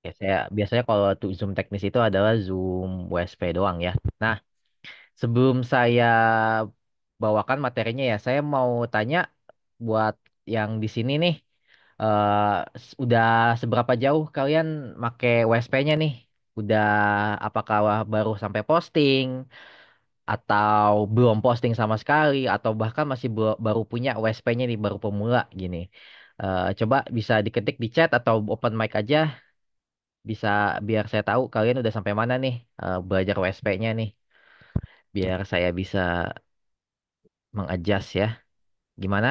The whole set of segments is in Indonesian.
Ya, saya biasanya kalau tuh Zoom teknis itu adalah Zoom WSP doang ya. Nah, sebelum saya bawakan materinya ya, saya mau tanya buat yang di sini nih, udah seberapa jauh kalian make WSP-nya nih? Udah apakah baru sampai posting atau belum posting sama sekali atau bahkan masih baru punya WSP-nya nih baru pemula gini. Coba bisa diketik di chat atau open mic aja bisa biar saya tahu kalian udah sampai mana nih belajar WSP-nya nih biar saya bisa mengadjust ya. Gimana?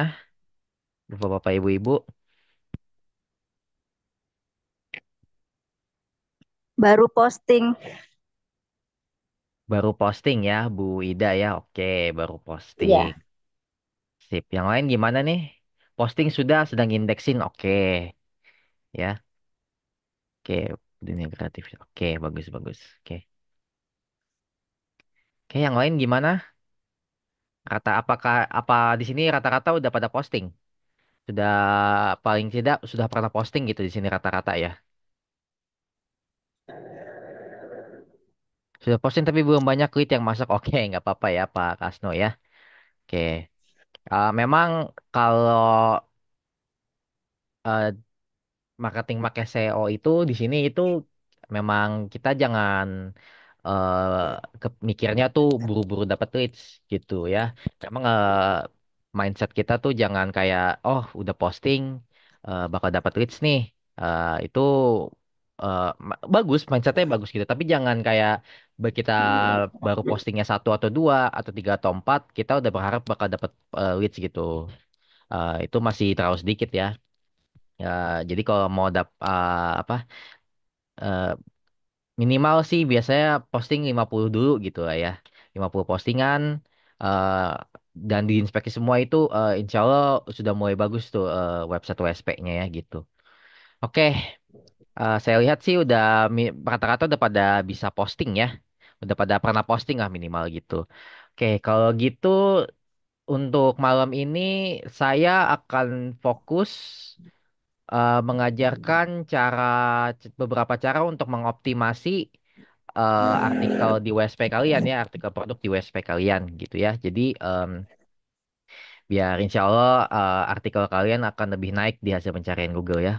Bapak-bapak, ibu-ibu, Baru posting. baru posting ya, Bu Ida ya. Oke, baru posting. Iya. Sip. Yang lain gimana nih? Posting sudah, sedang indeksin. Oke, ya. Oke, dunia kreatif. Oke, bagus bagus. Oke. Oke, yang lain gimana? Apa di sini rata-rata udah pada posting? Sudah paling tidak sudah pernah posting gitu di sini rata-rata ya. Sudah posting tapi belum banyak lead yang masuk. Oke, nggak apa-apa ya Pak Kasno ya. Oke. Memang kalau eh, marketing pakai SEO itu di sini itu memang kita jangan mikirnya tuh buru-buru dapat leads gitu ya. Memang mindset kita tuh jangan kayak oh udah posting bakal dapat leads nih. Itu bagus mindsetnya bagus gitu. Tapi jangan kayak kita baru postingnya satu atau dua atau tiga atau empat kita udah berharap bakal dapat leads gitu. Itu masih terlalu sedikit ya. Ya, jadi kalau mau apa eh, minimal sih biasanya posting 50 dulu gitu lah ya. 50 postingan eh, dan diinspeksi semua itu insya Allah sudah mulai bagus tuh website WSP-nya ya gitu. Oke, saya lihat sih udah rata-rata udah pada bisa posting ya. Udah pada pernah posting lah minimal gitu. Oke, kalau gitu untuk malam ini saya akan fokus mengajarkan beberapa cara untuk mengoptimasi artikel di WSP kalian ya, artikel produk di WSP kalian gitu ya. Jadi biar insya Allah artikel kalian akan lebih naik di hasil pencarian Google ya.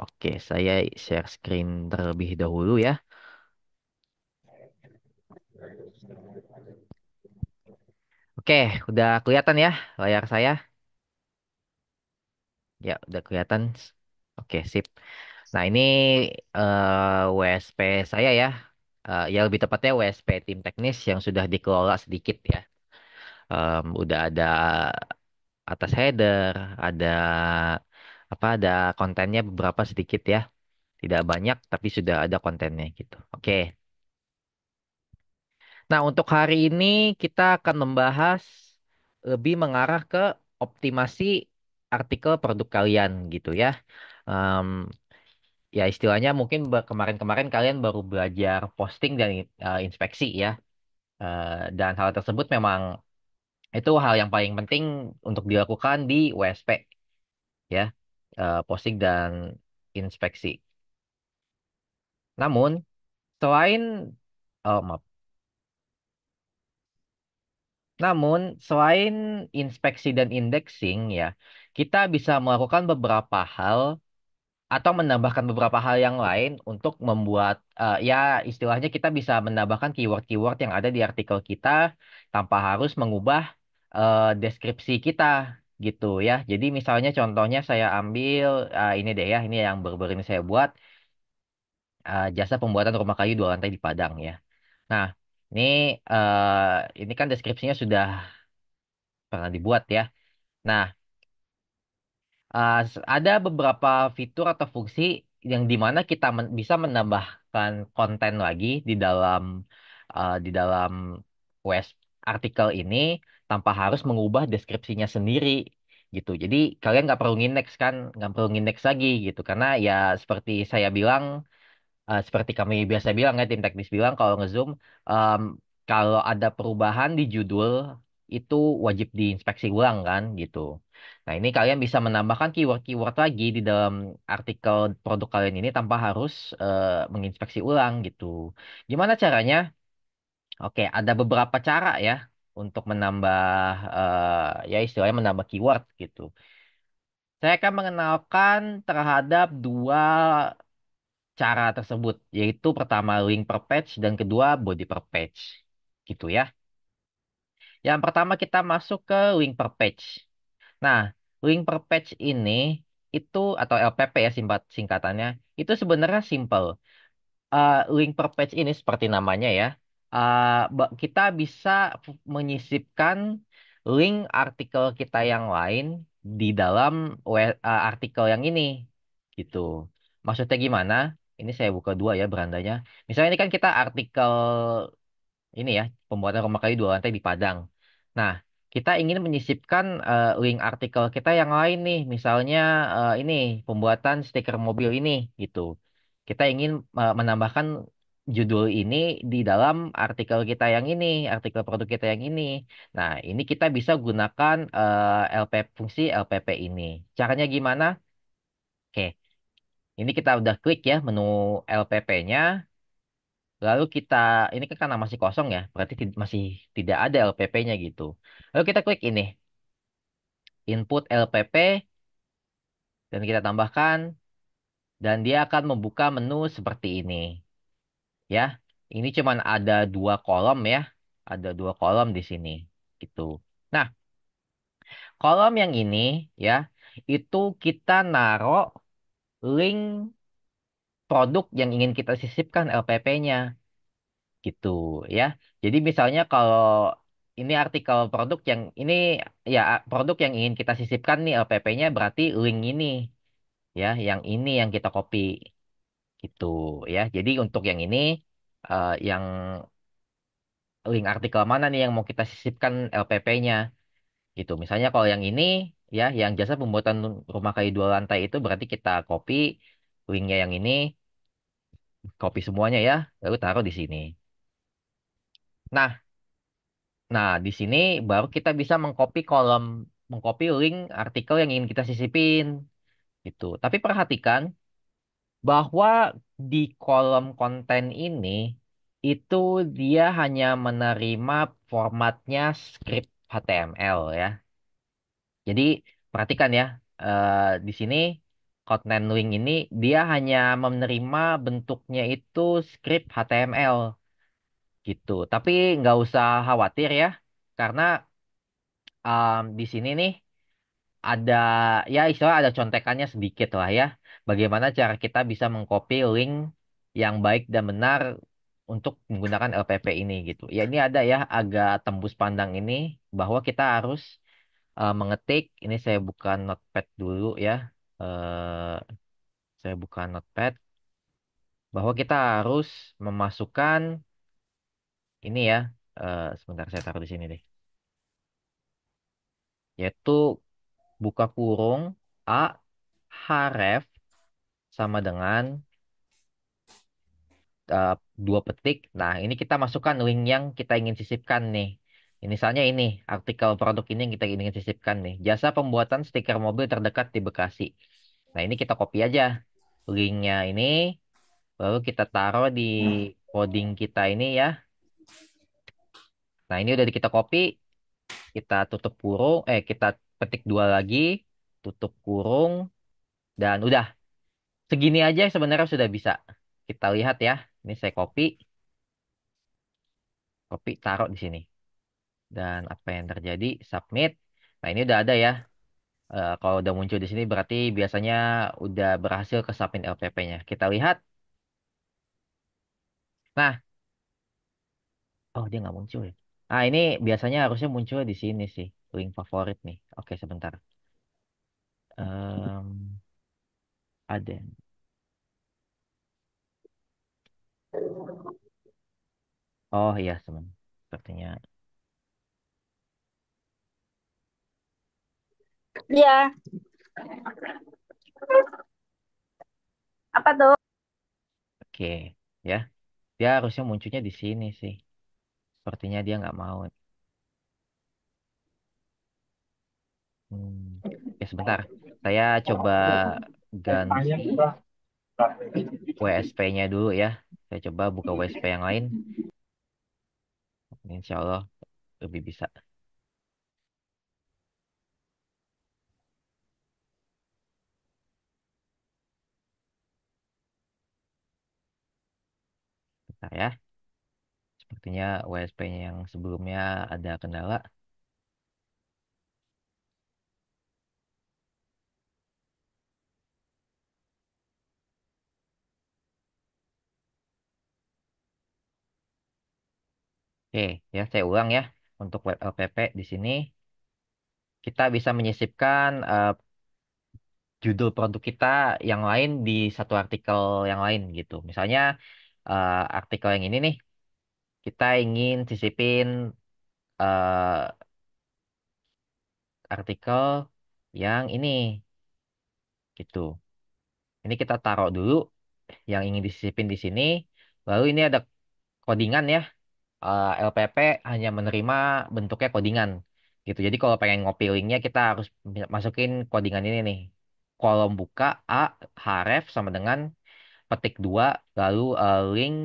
Oke, saya share screen terlebih dahulu ya. Oke, udah kelihatan ya layar saya? Ya, udah kelihatan. Oke, sip. Nah, ini WSP saya ya. Ya lebih tepatnya WSP tim teknis yang sudah dikelola sedikit ya. Udah ada atas header, ada ada kontennya beberapa sedikit ya. Tidak banyak tapi sudah ada kontennya gitu. Oke. Nah, untuk hari ini kita akan membahas lebih mengarah ke optimasi artikel produk kalian gitu ya. Em, Ya istilahnya mungkin kemarin-kemarin kalian baru belajar posting dan inspeksi ya. Dan hal tersebut memang itu hal yang paling penting untuk dilakukan di WSP ya. Posting dan inspeksi. Namun selain maaf. Namun selain inspeksi dan indexing ya, kita bisa melakukan beberapa hal atau menambahkan beberapa hal yang lain untuk membuat ya istilahnya kita bisa menambahkan keyword-keyword yang ada di artikel kita tanpa harus mengubah deskripsi kita gitu ya. Jadi misalnya contohnya saya ambil ini deh ya, ini yang baru-baru ini saya buat jasa pembuatan rumah kayu dua lantai di Padang ya. Nah, ini ini kan deskripsinya sudah pernah dibuat ya. Nah, ada beberapa fitur atau fungsi yang dimana kita bisa menambahkan konten lagi di dalam web artikel ini tanpa harus mengubah deskripsinya sendiri gitu. Jadi kalian nggak perlu ngindeks kan, nggak perlu ngindeks lagi gitu karena ya seperti saya bilang, seperti kami biasa bilang ya tim teknis bilang kalau ngezoom, em, kalau ada perubahan di judul itu wajib diinspeksi ulang kan gitu. Nah, ini kalian bisa menambahkan keyword-keyword lagi di dalam artikel produk kalian ini tanpa harus menginspeksi ulang gitu. Gimana caranya? Oke, ada beberapa cara ya untuk menambah ya istilahnya menambah keyword gitu. Saya akan mengenalkan terhadap dua cara tersebut, yaitu pertama link per page dan kedua body per page. Gitu ya. Yang pertama kita masuk ke link per page. Nah, link per page ini itu atau LPP ya singkatannya, itu sebenarnya simple. Link per page ini seperti namanya ya. Kita bisa menyisipkan link artikel kita yang lain di dalam artikel yang ini gitu. Maksudnya gimana? Ini saya buka dua ya berandanya. Misalnya ini kan kita artikel ini ya, pembuatan rumah kayu dua lantai di Padang. Nah, kita ingin menyisipkan link artikel kita yang lain nih, misalnya ini pembuatan stiker mobil ini gitu. Kita ingin menambahkan judul ini di dalam artikel kita yang ini, artikel produk kita yang ini. Nah, ini kita bisa gunakan fungsi LPP ini. Caranya gimana? Oke, ini kita udah klik ya menu LPP-nya. Lalu kita, ini kan karena masih kosong ya, berarti masih tidak ada LPP-nya gitu. Lalu kita klik ini, input LPP, dan kita tambahkan, dan dia akan membuka menu seperti ini. Ya, ini cuman ada dua kolom ya, ada dua kolom di sini. Gitu. Nah, kolom yang ini ya, itu kita naruh link produk yang ingin kita sisipkan LPP-nya. Gitu ya. Jadi misalnya kalau ini artikel produk yang ini ya produk yang ingin kita sisipkan nih LPP-nya berarti link ini ya, yang ini yang kita copy gitu ya. Jadi untuk yang ini yang link artikel mana nih yang mau kita sisipkan LPP-nya gitu. Misalnya kalau yang ini ya yang jasa pembuatan rumah kayu dua lantai itu berarti kita copy linknya yang ini, copy semuanya ya, lalu taruh di sini. Nah, Nah, di sini baru kita bisa mengcopy link artikel yang ingin kita sisipin, gitu. Tapi perhatikan bahwa di kolom konten ini itu dia hanya menerima formatnya script HTML ya. Jadi perhatikan ya, di sini konten link ini dia hanya menerima bentuknya itu script HTML gitu. Tapi nggak usah khawatir ya, karena di sini nih ada ya istilah ada contekannya sedikit lah ya. Bagaimana cara kita bisa mengcopy link yang baik dan benar untuk menggunakan LPP ini gitu. Ya ini ada ya agak tembus pandang ini bahwa kita harus mengetik. Ini saya buka notepad dulu ya. Eh, saya buka notepad bahwa kita harus memasukkan ini ya. Sebentar saya taruh di sini deh. Yaitu buka kurung A href sama dengan eh, dua petik. Nah, ini kita masukkan link yang kita ingin sisipkan nih. Ini misalnya ini, artikel produk ini yang kita ingin sisipkan nih. Jasa pembuatan stiker mobil terdekat di Bekasi. Nah, ini kita copy aja linknya ini, lalu kita taruh di coding kita ini ya. Nah, ini udah kita copy, kita tutup kurung, kita petik dua lagi, tutup kurung, dan udah. Segini aja sebenarnya sudah bisa. Kita lihat ya. Ini saya copy, taruh di sini. Dan apa yang terjadi? Submit. Nah, ini udah ada ya. Kalau udah muncul di sini berarti biasanya udah berhasil ke submit LPP-nya. Kita lihat. Nah, oh dia nggak muncul ya. Ah, ini biasanya harusnya muncul di sini sih. Link favorit nih. Oke, sebentar. Em, ada. Oh iya, sepertinya. Iya, apa tuh? Oke, ya. Dia harusnya munculnya di sini sih. Sepertinya dia nggak mau. Hmm. Oke, sebentar. Saya coba ganti WSP-nya dulu ya. Saya coba buka WSP yang lain. Insya Allah lebih bisa. Bentar ya. Sepertinya WSP-nya yang sebelumnya ada kendala. Oke, ya saya ulang ya. Untuk web LPP di sini kita bisa menyisipkan judul produk kita yang lain di satu artikel yang lain gitu. Misalnya artikel yang ini nih, kita ingin sisipin eh, artikel yang ini gitu. Ini kita taruh dulu yang ingin disisipin di sini. Lalu ini ada codingan ya. LPP hanya menerima bentuknya codingan gitu. Jadi kalau pengen ngopi linknya kita harus masukin codingan ini nih. Kolom buka A href sama dengan petik 2 lalu link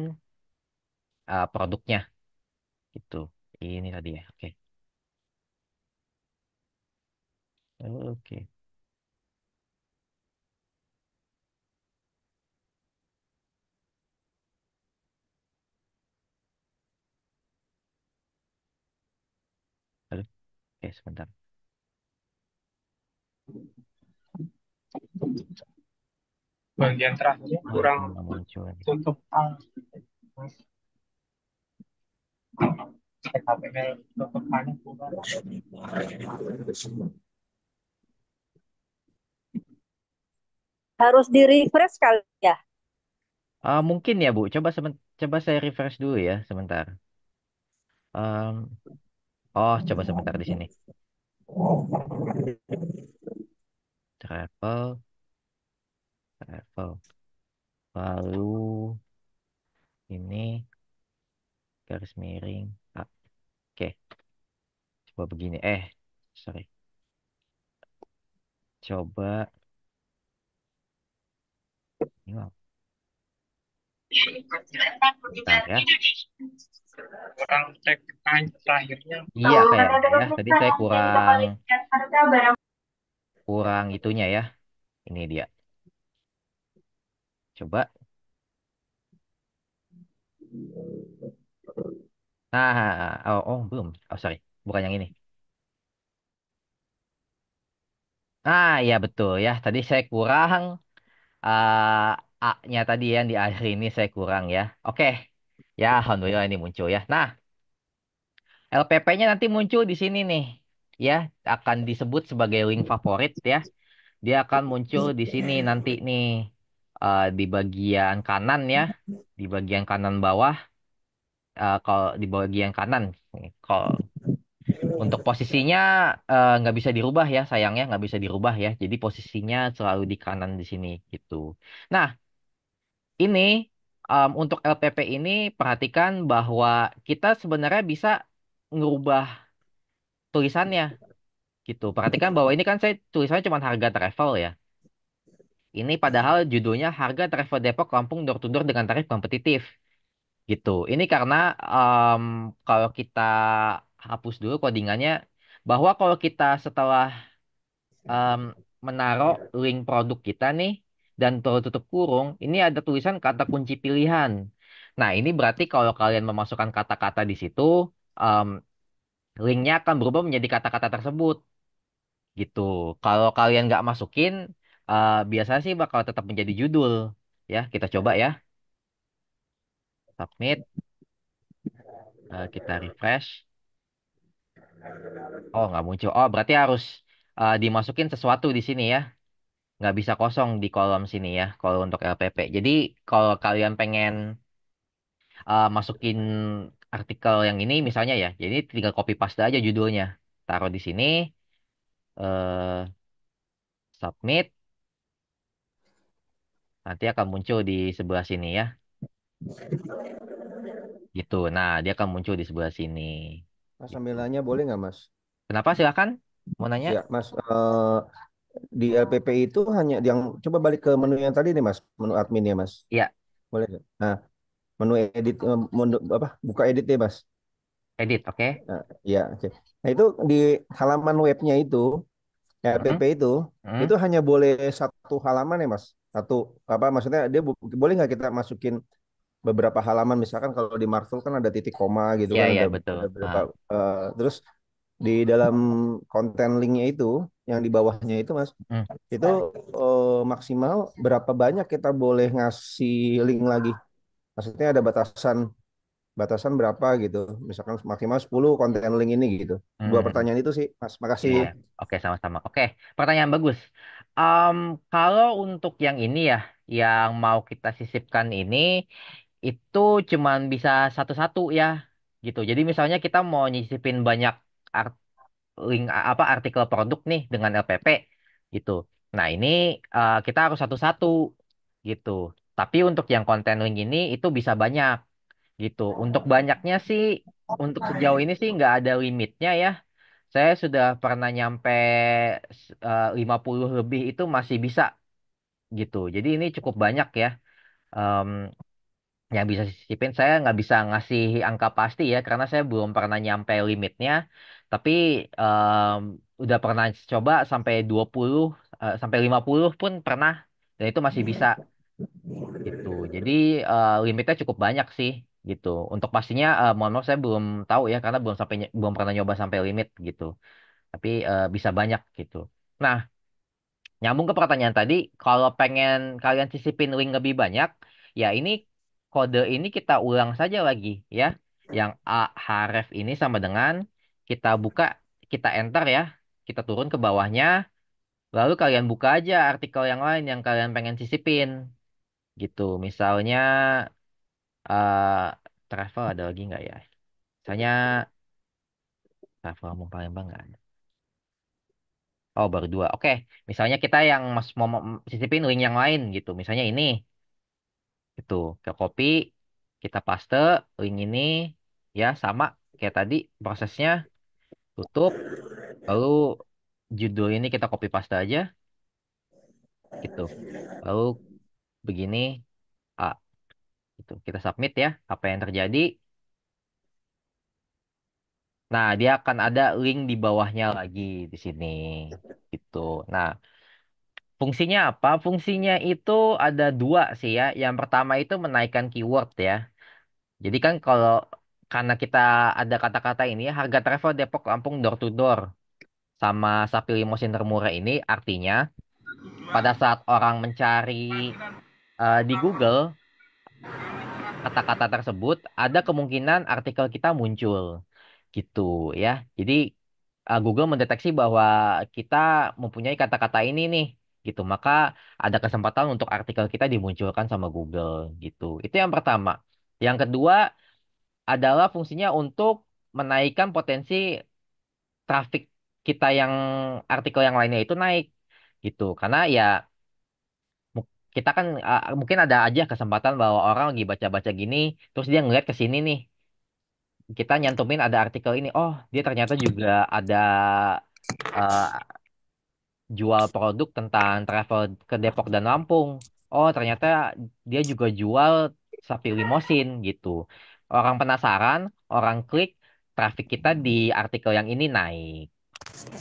produknya gitu. Ini tadi ya. Oke. Oke. Halo. Oke, sebentar. Bagian terakhirnya Ini kurang nggak muncul lagi. tutup TKP-nya tutup kurang. Harus di refresh kali ya. Mungkin ya Bu. Coba saya refresh dulu ya sebentar. Em, oh, coba sebentar di sini. Travel, travel. Lalu ini garis miring. Oke, coba begini. Sorry. Coba ini lah. Bentar ya. Kurang TKP terakhirnya. Iya kayaknya ya. Tadi saya kurang kurang itunya ya. Ini dia. Coba. Belum. Oh, sorry. Bukan yang ini. Ya betul ya. Tadi saya kurang A-nya tadi yang di akhir ini saya kurang ya. Oke. Ya, alhamdulillah ini muncul ya. Nah, LPP-nya nanti muncul di sini nih. Ya, akan disebut sebagai link favorit ya. Dia akan muncul di sini nanti nih di bagian kanan ya, di bagian kanan bawah. Kalau di bagian kanan, nih, kalau untuk posisinya nggak bisa dirubah ya, sayangnya nggak bisa dirubah ya. Jadi posisinya selalu di kanan di sini gitu. Nah, ini untuk LPP ini perhatikan bahwa kita sebenarnya bisa ngerubah tulisannya gitu. Perhatikan bahwa ini kan saya tulisannya cuma harga travel ya. Ini padahal judulnya harga travel Depok Lampung door to door dengan tarif kompetitif gitu. Ini karena em, kalau kita hapus dulu codingannya bahwa kalau kita setelah em, menaruh link produk kita nih dan tutup kurung, ini ada tulisan kata kunci pilihan. Nah, ini berarti kalau kalian memasukkan kata-kata di situ, em, linknya akan berubah menjadi kata-kata tersebut gitu. Kalau kalian nggak masukin, biasanya sih bakal tetap menjadi judul. Ya, kita coba ya. Submit, kita refresh. Oh, nggak muncul. Oh, berarti harus dimasukin sesuatu di sini ya. Nggak bisa kosong di kolom sini ya, kalau untuk LPP. Jadi, kalau kalian pengen masukin artikel yang ini misalnya ya, jadi tinggal copy paste aja judulnya. Taruh di sini, eh, submit, nanti akan muncul di sebelah sini ya. Gitu. Nah, dia akan muncul di sebelah sini. Mas Gitu. sambil nanya boleh nggak Mas? Kenapa silakan? Mau nanya? Ya, Mas, di LPP itu hanya yang coba balik ke menu yang tadi nih, Mas, menu admin ya, Mas. Ya, Boleh nggak? Nah, menu edit, menu, apa? Buka edit deh, Mas. edit, oke. Nah, ya, oke. Nah, itu di halaman webnya itu, LPP Mm-mm, itu mm. hanya boleh satu halaman ya, Mas. Satu, apa maksudnya dia boleh nggak kita masukin beberapa halaman, misalkan kalau di Marvel kan ada titik koma gitu Iya, kan, iya, ada betul. beberapa, Ah. terus di dalam konten linknya itu yang di bawahnya itu, Mas, Mm. itu maksimal berapa banyak kita boleh ngasih link lagi, maksudnya ada batasan batasan berapa gitu, misalkan maksimal 10 konten link ini gitu. Dua Hmm. pertanyaan itu sih, Mas, Ya, makasih. ya. Oke, sama-sama. Oke, pertanyaan bagus. Kalau untuk yang ini ya, yang mau kita sisipkan ini, itu cuman bisa satu-satu ya, gitu. Jadi misalnya kita mau nyisipin banyak art- link apa artikel produk nih dengan LPP, gitu. Nah ini kita harus satu-satu, gitu. Tapi untuk yang konten link ini itu bisa banyak, gitu. Untuk banyaknya sih, untuk sejauh ini sih nggak ada limitnya ya. Saya sudah pernah nyampe 50 lebih itu masih bisa gitu. Jadi ini cukup banyak ya em, yang bisa sisipin. Saya nggak bisa ngasih angka pasti ya karena saya belum pernah nyampe limitnya. Tapi em, udah pernah coba sampai 20 sampai 50 pun pernah dan itu masih bisa gitu. Jadi limitnya cukup banyak sih gitu. Untuk pastinya mohon maaf saya belum tahu ya karena belum pernah nyoba sampai limit gitu. Tapi bisa banyak gitu. Nah, nyambung ke pertanyaan tadi, kalau pengen kalian sisipin link lebih banyak, ya ini kode ini kita ulang saja lagi ya. Yang a href ini sama dengan kita buka, kita enter ya, kita turun ke bawahnya, lalu kalian buka aja artikel yang lain yang kalian pengen sisipin gitu. Misalnya eh travel ada lagi nggak ya? Misalnya travel mau Palembang nggak ada. Oh, baru dua. Oke, misalnya kita yang mau sisipin link yang lain gitu. Misalnya ini, itu ke copy, kita paste link ini, ya sama kayak tadi prosesnya, tutup, lalu judul ini kita copy paste aja, gitu. Lalu begini, ah, itu kita submit ya, apa yang terjadi. Nah, dia akan ada link di bawahnya lagi di sini, gitu. Nah, fungsinya apa? Fungsinya itu ada dua sih ya. Yang pertama itu menaikkan keyword ya. Jadi kan kalau karena kita ada kata-kata ini ya, harga travel Depok Lampung door to door sama sapi limosin termurah ini artinya pada saat orang mencari di Google kata-kata tersebut ada kemungkinan artikel kita muncul gitu ya. Jadi Google mendeteksi bahwa kita mempunyai kata-kata ini nih gitu. Maka ada kesempatan untuk artikel kita dimunculkan sama Google gitu. Itu yang pertama. Yang kedua adalah fungsinya untuk menaikkan potensi traffic kita yang artikel yang lainnya itu naik gitu. Karena ya kita kan mungkin ada aja kesempatan bahwa orang lagi baca-baca gini terus dia ngeliat ke sini nih. Kita nyantumin ada artikel ini. Oh, dia ternyata juga ada uh, jual produk tentang travel ke Depok dan Lampung. Oh, ternyata dia juga jual sapi limosin gitu. Orang penasaran, orang klik, traffic kita di artikel yang ini naik.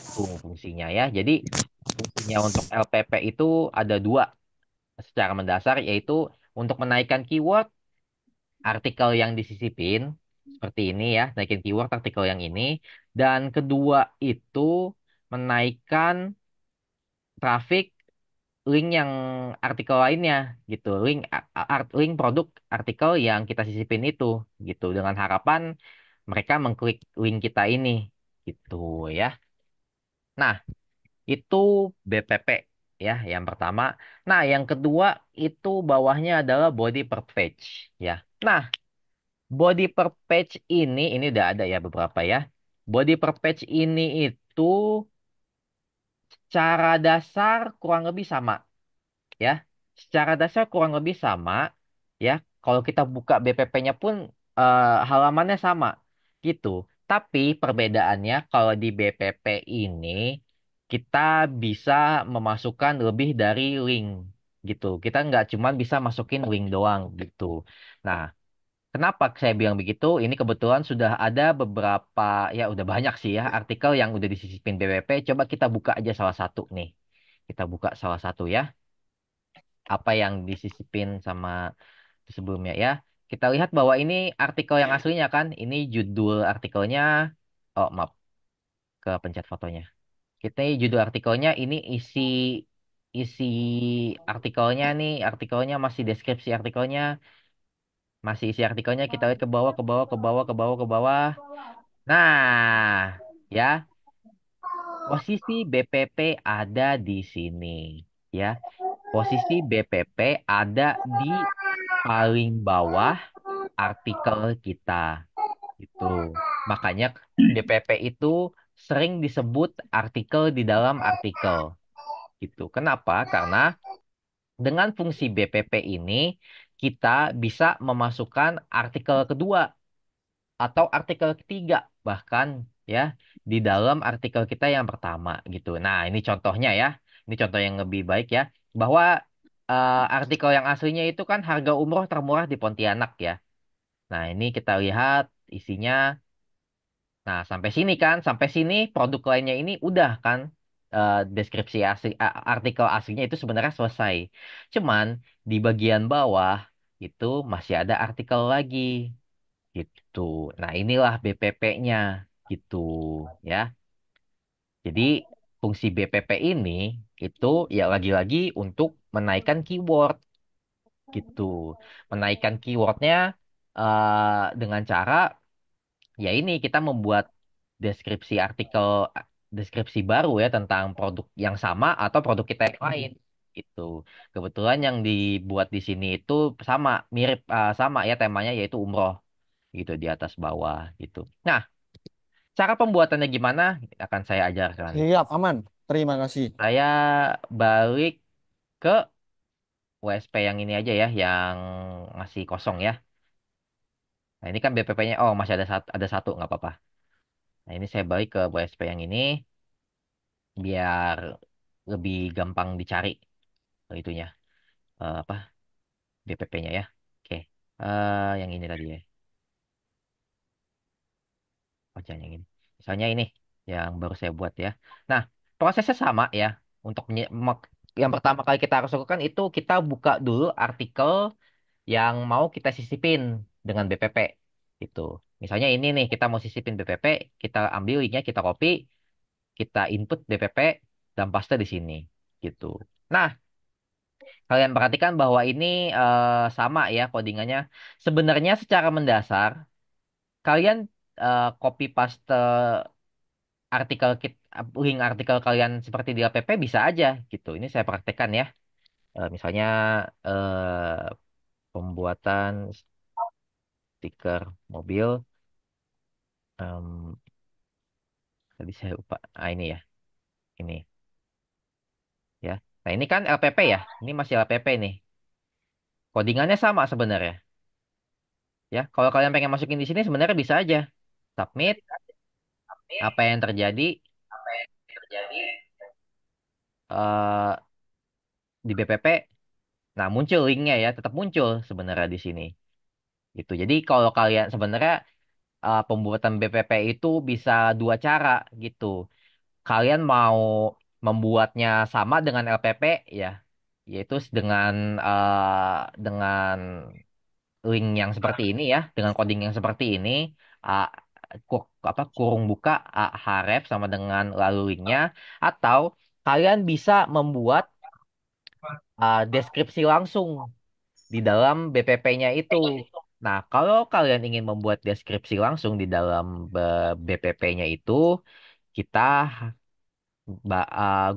Itu fungsinya ya. Jadi fungsinya untuk LPP itu ada dua secara mendasar, yaitu untuk menaikkan keyword artikel yang disisipin, seperti ini ya, naikin keyword artikel yang ini. Dan kedua itu menaikkan traffic link yang artikel lainnya gitu, link produk artikel yang kita sisipin itu gitu, dengan harapan mereka mengklik link kita ini gitu ya. Nah, itu BPP ya, yang pertama. Nah, yang kedua itu bawahnya adalah body per page ya. Nah, body per page ini udah ada ya beberapa ya. Body per page ini itu cara dasar kurang lebih sama ya. Secara dasar kurang lebih sama ya. Kalau kita buka BPP-nya pun halamannya sama gitu. Tapi perbedaannya kalau di BPP ini kita bisa memasukkan lebih dari link gitu. Kita nggak cuma bisa masukin link doang gitu. Nah, kenapa saya bilang begitu? Ini kebetulan sudah ada beberapa, ya udah banyak sih ya, artikel yang udah disisipin BPP. Coba kita buka aja salah satu nih. Kita buka salah satu ya. Apa yang disisipin sama sebelumnya ya. Kita lihat bahwa ini artikel yang aslinya kan. Ini judul artikelnya. Oh, maaf, ke pencet fotonya. Kita judul artikelnya ini isi artikelnya nih, artikelnya masih deskripsi artikelnya, masih isi artikelnya kita lihat ke bawah, ke bawah, ke bawah, ke bawah, ke bawah. Nah, ya, posisi BPP ada di sini, ya. Posisi BPP ada di paling bawah artikel kita, itu. Makanya BPP itu sering disebut artikel di dalam artikel, gitu. Kenapa? Karena dengan fungsi BPP ini kita bisa memasukkan artikel kedua atau artikel ketiga bahkan ya di dalam artikel kita yang pertama gitu. Nah, ini contohnya ya. Ini contoh yang lebih baik ya bahwa artikel yang aslinya itu kan harga umroh termurah di Pontianak ya. Nah, ini kita lihat isinya. Nah, sampai sini kan, sampai sini produk lainnya ini udah kan deskripsi asli artikel aslinya itu sebenarnya selesai. Cuman di bagian bawah itu masih ada artikel lagi gitu. Nah, inilah BPP-nya gitu ya. Jadi fungsi BPP ini itu ya lagi-lagi untuk menaikkan keyword gitu. Menaikkan keywordnya dengan cara ya ini kita membuat deskripsi artikel deskripsi baru ya tentang produk yang sama atau produk kita yang lain gitu. Kebetulan yang dibuat di sini itu sama mirip sama ya temanya yaitu umroh gitu di atas bawah gitu. Nah, cara pembuatannya gimana akan saya ajarkan. Siap, aman. Terima kasih. Saya balik ke WSP yang ini aja ya yang masih kosong ya. Nah, ini kan BPP-nya oh masih ada satu nggak apa-apa. Nah, ini saya balik ke WSP yang ini biar lebih gampang dicari itunya apa BPP-nya ya. Oke. Yang ini tadi ya. Oh, jangan yang ini. Misalnya ini yang baru saya buat ya. Nah, prosesnya sama ya. Untuk yang pertama kali kita harus lakukan itu kita buka dulu artikel yang mau kita sisipin dengan BPP itu. Misalnya ini nih kita mau sisipin BPP, kita ambil linknya, kita copy, kita input BPP dan paste di sini gitu. Nah, kalian perhatikan bahwa ini sama ya codingannya. Sebenarnya secara mendasar kalian copy paste link artikel kalian seperti di app bisa aja gitu. Ini saya praktekkan ya. Misalnya pembuatan stiker mobil. Em, tadi saya lupa. Ah ini ya, ini ya. Nah ini kan LPP ya. Ini masih LPP nih. Codingannya sama sebenarnya. Ya, kalau kalian pengen masukin di sini sebenarnya bisa aja. Submit. Apa yang terjadi eh di BPP? Nah muncul linknya ya, tetap muncul sebenarnya di sini. Gitu. Jadi kalau kalian sebenarnya pembuatan BPP itu bisa dua cara gitu. Kalian mau membuatnya sama dengan LPP ya, yaitu dengan link yang seperti ini ya, dengan coding yang seperti ini, uh, kurung buka href sama dengan lalu linknya, atau kalian bisa membuat deskripsi langsung di dalam BPP-nya itu. Nah, kalau kalian ingin membuat deskripsi langsung di dalam BPP-nya itu, kita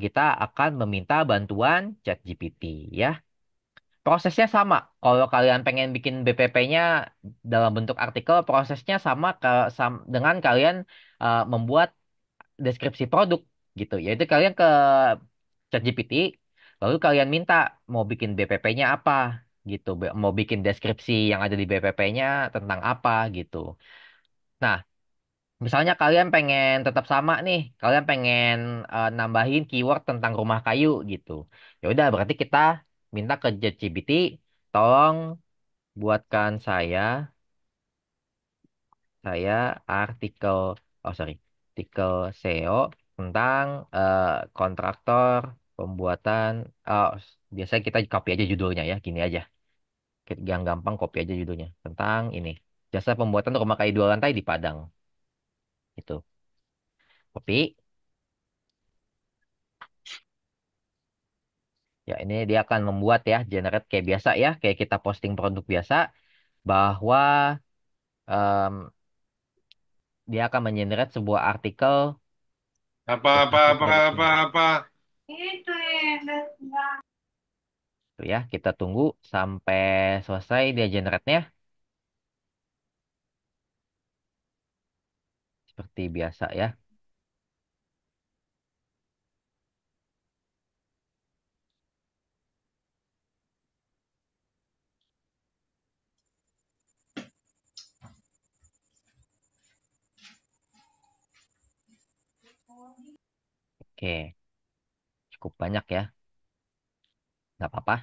kita akan meminta bantuan ChatGPT ya. Prosesnya sama. Kalau kalian pengen bikin BPP-nya dalam bentuk artikel, prosesnya sama dengan kalian membuat deskripsi produk gitu. Yaitu kalian ke ChatGPT, lalu kalian minta mau bikin BPP-nya apa gitu, mau bikin deskripsi yang ada di BPP-nya tentang apa gitu. Nah, Misalnya kalian pengen tetap sama nih, kalian pengen nambahin keyword tentang rumah kayu gitu. Ya udah, berarti kita minta ke ChatGPT, tolong buatkan saya artikel, oh sorry, artikel SEO tentang eh, kontraktor pembuatan. Oh, biasanya kita copy aja judulnya ya, gini aja. Yang gampang copy aja judulnya tentang ini. Jasa pembuatan rumah kayu 2 lantai di Padang. Itu. Copy. Ya, ini dia akan membuat ya, generate kayak biasa ya, kayak kita posting produk biasa, bahwa em, dia akan mengenerate sebuah artikel Apa apa deskripsi apa produk apa ini. apa. Tuh ya, kita tunggu sampai selesai dia generate-nya. Seperti biasa ya. Oke, cukup banyak ya. Nggak apa-apa.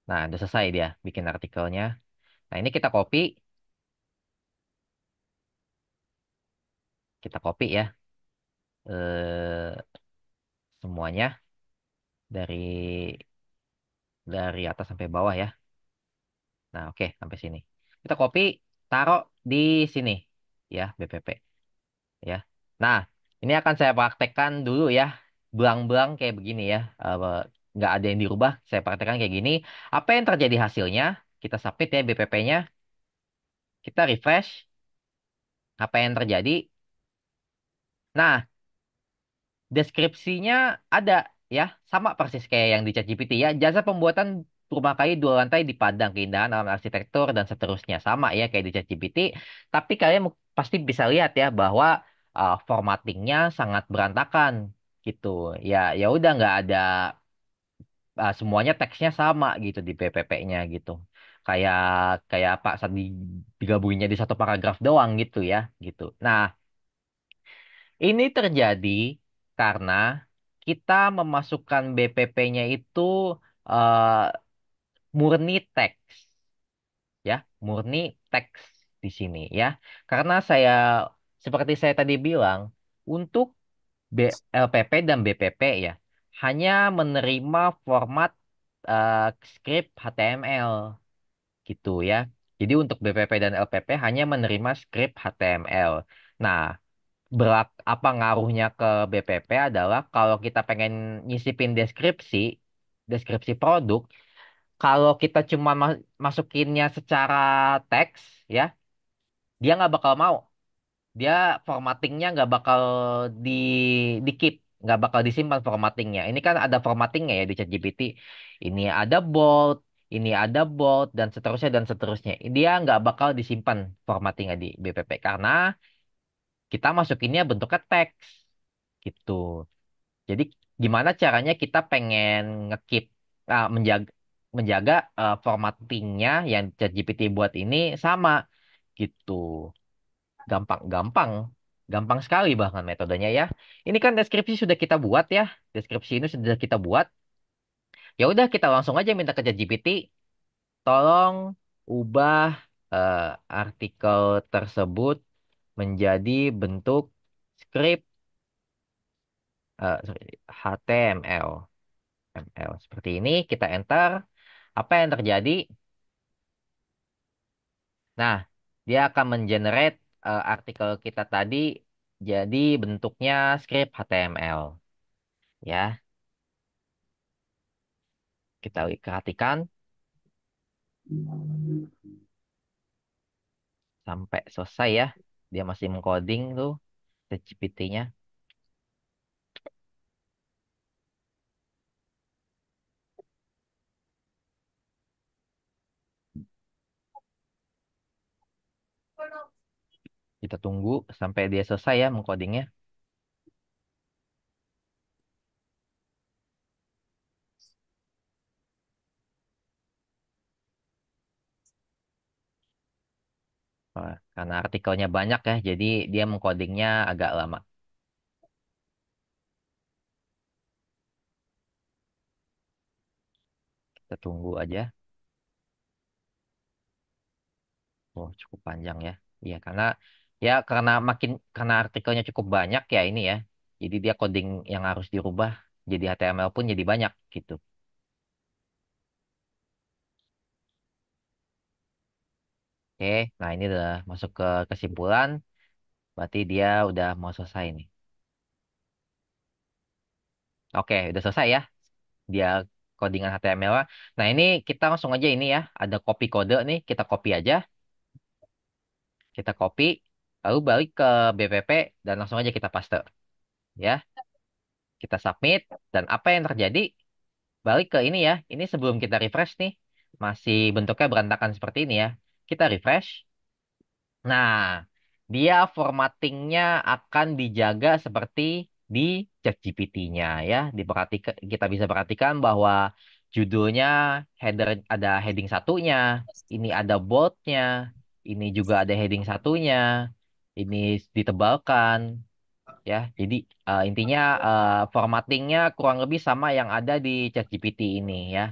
Nah, udah selesai dia bikin artikelnya. Nah, ini kita copy ya, eh, semuanya dari atas sampai bawah ya. Nah, oke, sampai sini. Kita copy, taruh di sini ya, BPP ya. Nah, ini akan saya praktekkan dulu ya. Belang-belang kayak begini ya. Nggak ada yang dirubah, saya praktekkan kayak gini. Apa yang terjadi hasilnya? Kita submit ya BPP-nya. Kita refresh. Apa yang terjadi? Nah, deskripsinya ada ya, sama persis kayak yang di ChatGPT ya. Jasa pembuatan rumah kayu 2 lantai di Padang, keindahan alam arsitektur dan seterusnya sama ya kayak di ChatGPT. Tapi kalian pasti bisa lihat ya bahwa formattingnya sangat berantakan gitu. Ya, ya udah nggak ada semuanya teksnya sama gitu di PPP-nya gitu. Kayak kayak apa saat digabunginnya di satu paragraf doang gitu ya gitu. Nah, ini terjadi karena kita memasukkan BPP-nya itu eh, murni teks, ya, murni teks di sini ya. Karena seperti saya tadi bilang, untuk LPP dan BPP ya, hanya menerima format eh, script HTML gitu ya. Jadi untuk BPP dan LPP hanya menerima script HTML. Nah, apa ngaruhnya ke BPP adalah kalau kita pengen nyisipin deskripsi produk, kalau kita cuma masukinnya secara teks, ya, dia nggak bakal mau. Dia formattingnya nggak bakal di di keep, nggak bakal disimpan formattingnya. Ini kan ada formattingnya ya di ChatGPT. Ini ada bold, ini ada bold dan seterusnya. Dia nggak bakal disimpan formattingnya di BPP karena kita masukinnya bentuknya teks gitu. Jadi gimana caranya kita pengen ngekeep menjaga formattingnya yang ChatGPT buat ini sama gitu. Gampang, gampang, gampang sekali bahkan metodenya ya. Ini kan deskripsi sudah kita buat ya. Deskripsi ini sudah kita buat. Ya udah kita langsung aja minta ke ChatGPT, tolong ubah eh, artikel tersebut menjadi bentuk script sorry, HTML. ML. Seperti ini, kita enter. Apa yang terjadi? Nah, dia akan mengenerate artikel kita tadi jadi bentuknya script HTML. Ya, kita perhatikan sampai selesai ya. Dia masih mengcoding tuh GPT-nya. Kita tunggu sampai dia selesai ya mengcodingnya. Nah, Karena artikelnya banyak ya, jadi dia mengcodingnya agak lama. Kita tunggu aja. Oh, cukup panjang ya. Iya, karena artikelnya cukup banyak ya ini ya. Jadi dia coding yang harus dirubah jadi HTML pun jadi banyak gitu. Oke, nah ini udah masuk ke kesimpulan. Berarti dia udah mau selesai nih. Oke, udah selesai ya. Dia codingan HTML. Nah, ini kita langsung aja ini ya. Ada copy kode nih, kita copy aja. Kita copy, lalu balik ke BPP dan langsung aja kita paste. Ya, kita submit dan apa yang terjadi? Balik ke ini ya. Ini sebelum kita refresh nih, masih bentuknya berantakan seperti ini ya. Kita refresh. Nah, dia formattingnya akan dijaga seperti di ChatGPT-nya ya. Diperhatikan, kita bisa perhatikan bahwa judulnya header ada heading satunya, ini ada boldnya, ini juga ada heading satunya, ini ditebalkan ya. Jadi intinya formattingnya kurang lebih sama yang ada di ChatGPT ini ya.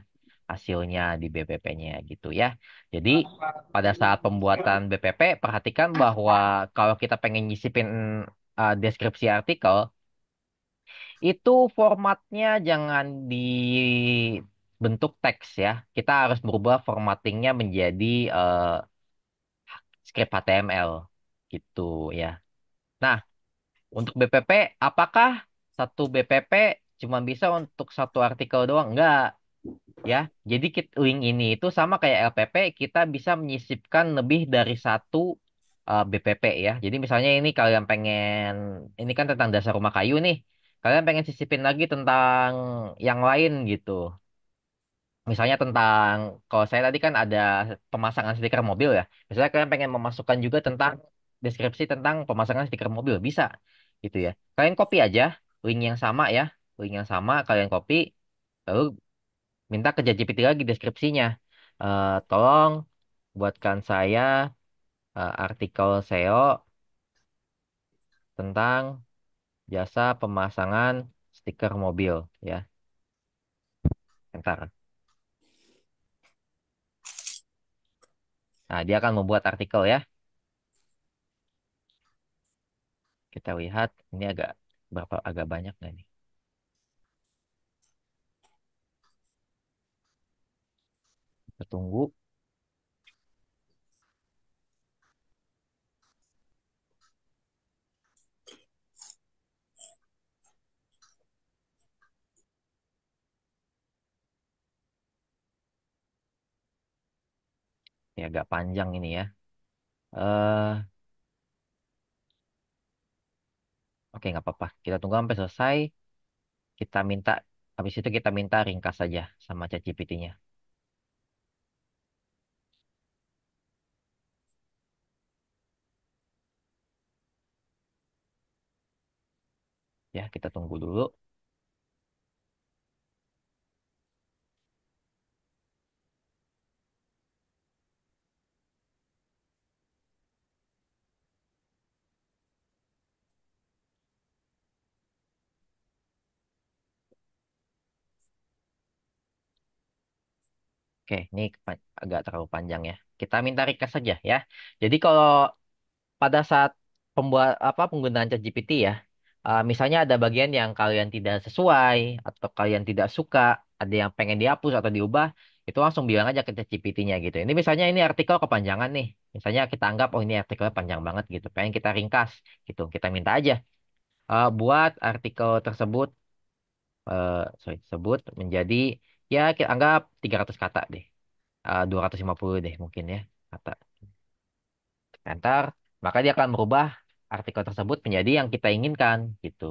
Hasilnya di BPP-nya gitu ya. Jadi pada saat pembuatan BPP perhatikan bahwa kalau kita pengen nyisipin deskripsi artikel itu formatnya jangan dibentuk teks ya. Kita harus merubah formattingnya menjadi script HTML gitu ya. Nah, untuk BPP, apakah satu BPP cuma bisa untuk satu artikel doang? Enggak, ya. Jadi link ini itu sama kayak LPP, kita bisa menyisipkan lebih dari satu BPP ya. Jadi misalnya ini kalian pengen, ini kan tentang dasar rumah kayu nih. Kalian pengen sisipin lagi tentang yang lain gitu. Misalnya tentang, kalau saya tadi kan ada pemasangan stiker mobil ya. Misalnya kalian pengen memasukkan juga tentang deskripsi tentang pemasangan stiker mobil, bisa gitu ya. Kalian copy aja link yang sama ya, link yang sama kalian copy, lalu minta ke ChatGPT lagi deskripsinya. Tolong buatkan saya artikel SEO tentang jasa pemasangan stiker mobil ya. Ntar. Nah, dia akan membuat artikel ya. Kita lihat ini agak banyak nggak nih? Kita tunggu. Ini agak panjang ini ya. eh oke, nggak apa-apa. Kita tunggu sampai selesai. Kita minta, habis itu kita minta ringkas saja sama ChatGPT-nya. Ya, kita tunggu dulu. Oke, ini agak terlalu panjang ya. Kita minta ringkas saja ya. Jadi kalau pada saat penggunaan ChatGPT ya, misalnya ada bagian yang kalian tidak sesuai atau kalian tidak suka, ada yang pengen dihapus atau diubah, itu langsung bilang aja ke ChatGPT-nya gitu. Ini misalnya ini artikel kepanjangan nih. Misalnya kita anggap oh ini artikelnya panjang banget gitu, pengen kita ringkas gitu. Kita minta aja buat artikel tersebut sebut menjadi ya kita anggap 300 kata deh. 250 deh mungkin ya kata. Enter, maka dia akan merubah artikel tersebut menjadi yang kita inginkan gitu.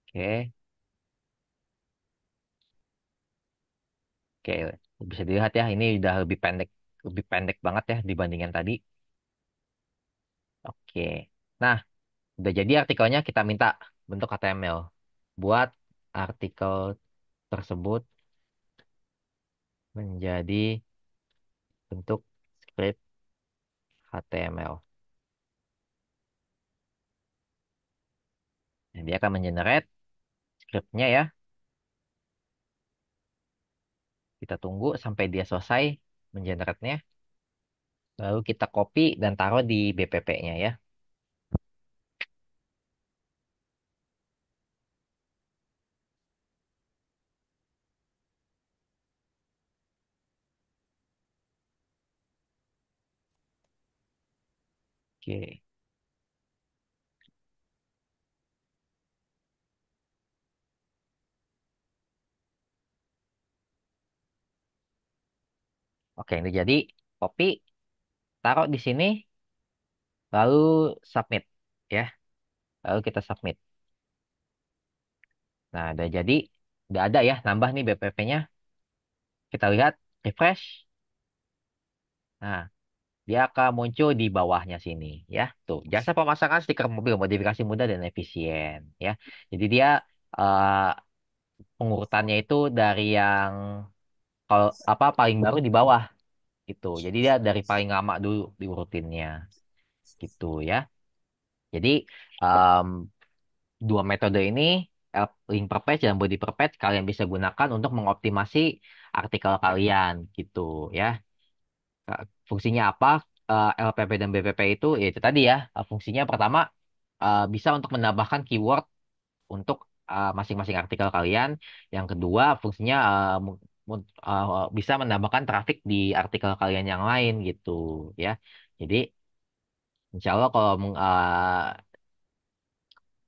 Oke, oke, bisa dilihat ya ini udah lebih pendek banget ya dibandingkan tadi. Oke, nah udah jadi artikelnya kita minta bentuk HTML buat artikel tersebut menjadi bentuk script HTML. Nah, dia akan mengenerate scriptnya ya. Kita tunggu sampai dia selesai mengenerate-nya. Lalu kita copy dan taruh di BPP-nya ya. Oke. Oke, ini jadi copy, taruh di sini, lalu submit ya. Lalu kita submit. Nah, udah jadi, udah ada ya, nambah nih BPP-nya. Kita lihat, refresh. Nah, dia akan muncul di bawahnya sini ya. Tuh, jasa pemasangan stiker mobil modifikasi mudah dan efisien ya. Jadi dia eh, pengurutannya itu dari yang kalau apa paling baru di bawah gitu. Jadi dia dari paling lama dulu diurutinnya gitu ya. Jadi em, dua metode ini link per page dan body per page kalian bisa gunakan untuk mengoptimasi artikel kalian gitu ya. Fungsinya apa? LPP dan BPP itu ya itu tadi ya. Fungsinya pertama bisa untuk menambahkan keyword untuk masing-masing artikel kalian. Yang kedua, fungsinya bisa menambahkan traffic di artikel kalian yang lain gitu ya. Jadi insya Allah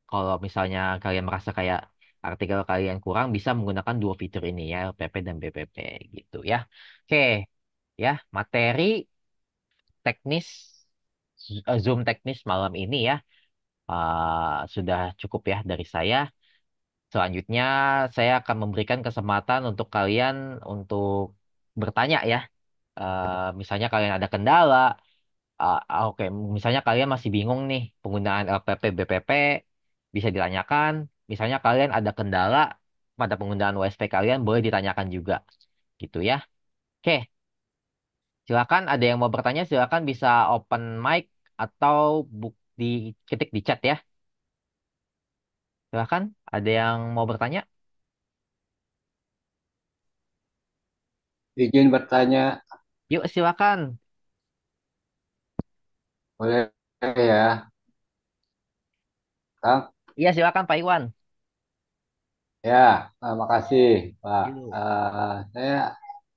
kalau misalnya kalian merasa kayak artikel kalian kurang, bisa menggunakan dua fitur ini ya, LPP dan BPP gitu ya. Oke, ya materi teknis Zoom teknis malam ini ya sudah cukup ya dari saya. Selanjutnya saya akan memberikan kesempatan untuk kalian untuk bertanya ya. Misalnya kalian ada kendala, oke, misalnya kalian masih bingung nih penggunaan LPP BPP bisa ditanyakan. Misalnya kalian ada kendala pada penggunaan WSP kalian boleh ditanyakan juga, gitu ya. Oke, silakan ada yang mau bertanya silakan bisa open mic atau di ketik di chat ya. Silakan ada yang mau bertanya. Izin bertanya, Yuk silakan. boleh ya, Kang? Iya silakan Pak Iwan. Ya, makasih, Pak. Yuk. Saya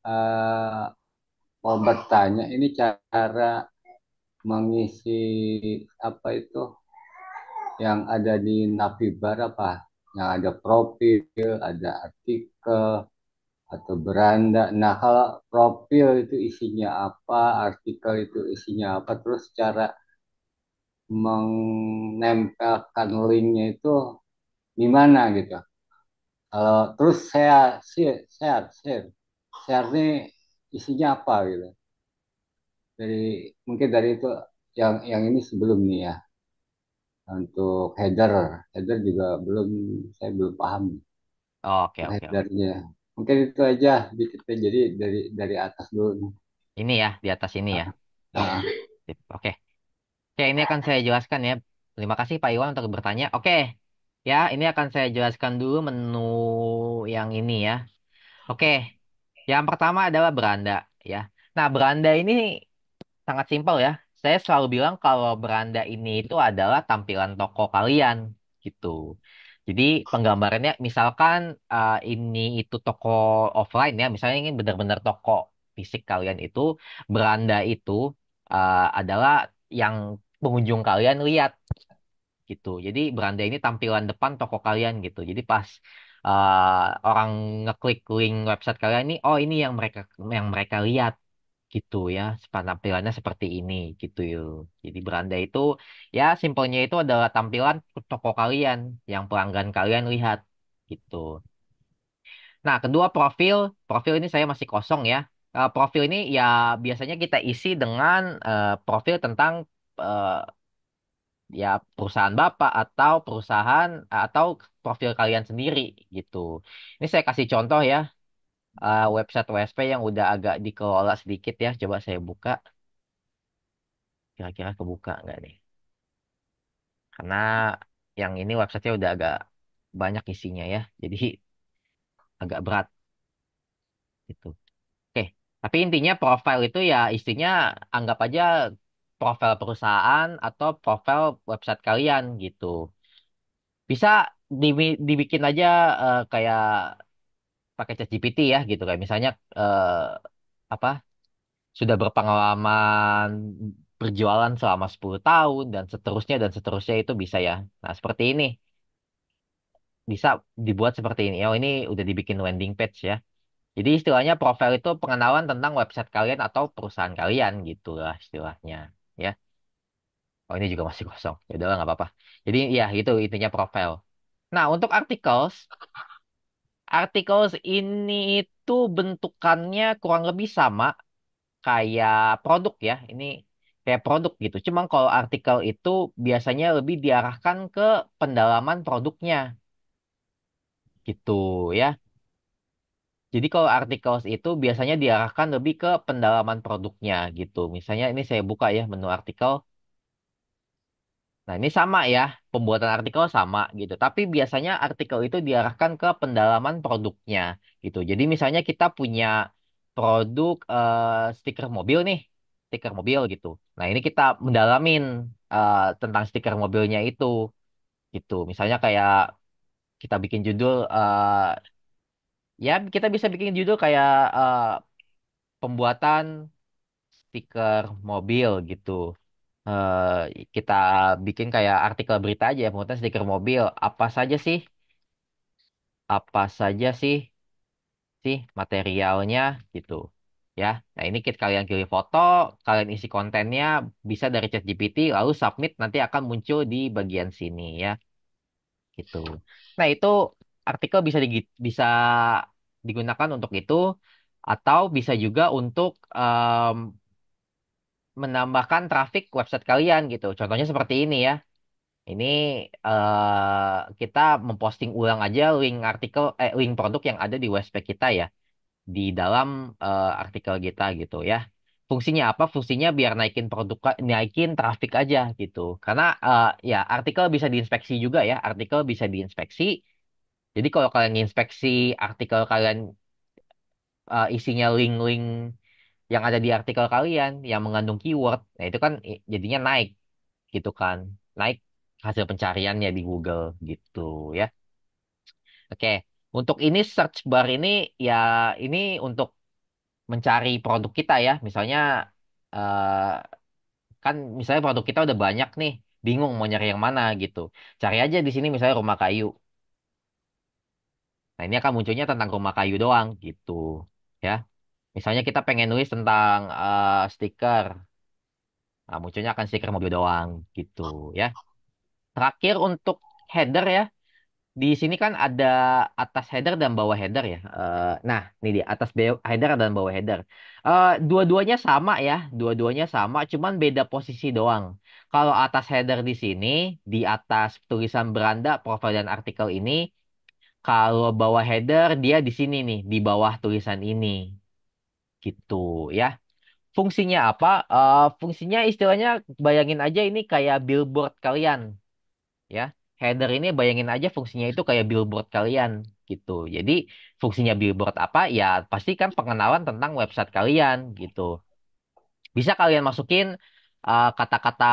eh, mau bertanya, ini cara mengisi apa itu yang ada di Navibar apa? Yang ada profil, ada artikel, atau beranda. Nah, kalau profil itu isinya apa, artikel itu isinya apa, terus cara menempelkan linknya itu gimana gitu. Kalau terus saya share ini isinya apa gitu. Dari mungkin dari itu yang ini sebelum nih ya. Untuk header juga saya belum paham Oke, untuk oke, oke. headernya. Mungkin itu aja dikit jadi dari atas dulu nih. Ini ya, di atas ini ya. Ah, Sip, oke. Oke, ini akan saya jelaskan ya. Terima kasih Pak Iwan untuk bertanya. Oke, ya, ini akan saya jelaskan dulu menu yang ini ya. Oke, yang pertama adalah beranda ya. Nah, beranda ini sangat simpel ya. Saya selalu bilang kalau beranda ini itu adalah tampilan toko kalian gitu. Jadi penggambarannya misalkan ini itu toko offline ya, misalnya ini benar-benar toko fisik kalian itu, beranda itu adalah yang pengunjung kalian lihat gitu. Jadi beranda ini tampilan depan toko kalian gitu. Jadi pas orang ngeklik link website kalian ini, oh ini yang mereka lihat gitu ya. Penampilannya seperti ini gitu yuk. Jadi beranda itu ya simpelnya itu adalah tampilan toko kalian yang pelanggan kalian lihat gitu. Nah, kedua profil, profil ini saya masih kosong ya. Profil ini ya biasanya kita isi dengan profil tentang eh, ya perusahaan Bapak atau perusahaan atau profil kalian sendiri gitu. Ini saya kasih contoh ya. website WSP yang udah agak dikelola sedikit ya. Coba saya buka. Kira-kira kebuka nggak nih? Karena yang ini websitenya udah agak banyak isinya ya. Jadi agak berat gitu. Oke, tapi intinya profil itu ya istinya anggap aja profil perusahaan atau profil website kalian gitu. Bisa dibikin aja kayak pakai ChatGPT ya gitu kayak misalnya apa sudah berpengalaman berjualan selama 10 tahun dan seterusnya itu bisa ya. Nah, seperti ini bisa dibuat seperti ini. Oh, ini udah dibikin landing page ya. Jadi istilahnya profil itu pengenalan tentang website kalian atau perusahaan kalian gitu lah istilahnya ya. Oh, ini juga masih kosong. Ya udahlah nggak apa-apa. Jadi ya itu intinya profil. Nah, untuk articles ini itu bentukannya kurang lebih sama kayak produk ya. Ini kayak produk gitu. Cuma kalau artikel itu biasanya lebih diarahkan ke pendalaman produknya gitu ya. Jadi kalau articles itu biasanya diarahkan lebih ke pendalaman produknya gitu. Misalnya ini saya buka ya menu artikel. Nah, ini sama ya, pembuatan artikel sama gitu. Tapi biasanya artikel itu diarahkan ke pendalaman produknya gitu. Jadi misalnya kita punya produk stiker mobil nih, stiker mobil gitu. Nah, ini kita mendalamin tentang stiker mobilnya itu gitu. Misalnya kayak kita bikin judul ya kita bisa bikin judul kayak pembuatan stiker mobil gitu. Kita bikin kayak artikel berita aja, pembuatan stiker mobil. Apa saja sih materialnya gitu. Ya, nah ini kalian pilih foto, kalian isi kontennya bisa dari ChatGPT, lalu submit nanti akan muncul di bagian sini ya, gitu. Nah itu artikel bisa digunakan untuk itu, atau bisa juga untuk menambahkan traffic website kalian gitu. Contohnya seperti ini ya. Ini kita memposting ulang aja link produk yang ada di website kita ya di dalam artikel kita gitu ya. Fungsinya apa? Fungsinya biar naikin traffic aja gitu. Karena ya artikel bisa diinspeksi juga ya. Artikel bisa diinspeksi. Jadi kalau kalian inspeksi artikel kalian isinya link-link yang ada di artikel kalian yang mengandung keyword, nah itu kan jadinya naik gitu kan. Naik hasil pencariannya di Google gitu ya. Oke, untuk ini search bar ini ya ini untuk mencari produk kita ya. Misalnya eh, kan misalnya produk kita udah banyak nih, bingung mau nyari yang mana gitu. Cari aja di sini misalnya rumah kayu. Nah, ini akan munculnya tentang rumah kayu doang gitu ya. Misalnya kita pengen nulis tentang stiker. Nah, munculnya akan stiker mobil doang gitu ya. Terakhir untuk header ya. Di sini kan ada atas header dan bawah header ya. Nah, ini dia header dan bawah header. Dua-duanya sama ya, dua-duanya sama, cuman beda posisi doang. Kalau atas header di sini, di atas tulisan beranda, profil dan artikel ini. Kalau bawah header, dia di sini nih, di bawah tulisan ini, gitu ya. Fungsinya apa? Fungsinya istilahnya bayangin aja ini kayak billboard kalian ya. Header ini bayangin aja fungsinya itu kayak billboard kalian gitu. Jadi fungsinya billboard apa? Ya pasti kan pengenalan tentang website kalian gitu. Bisa kalian masukin kata-kata,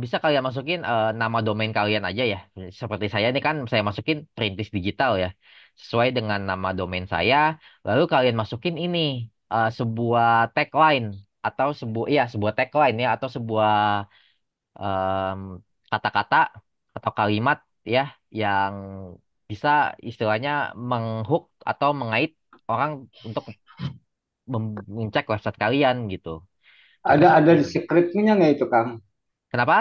bisa kalian masukin nama domain kalian aja ya. Seperti saya ini kan saya masukin Perintis Digital ya. Sesuai dengan nama domain saya. Lalu kalian masukin ini sebuah tagline atau sebuah tagline ya atau sebuah em, kata-kata atau kalimat ya yang bisa istilahnya menghook atau mengait orang untuk mengecek website kalian gitu. Itu Ada seperti di itu. skripnya nggak itu, Kang? Kenapa?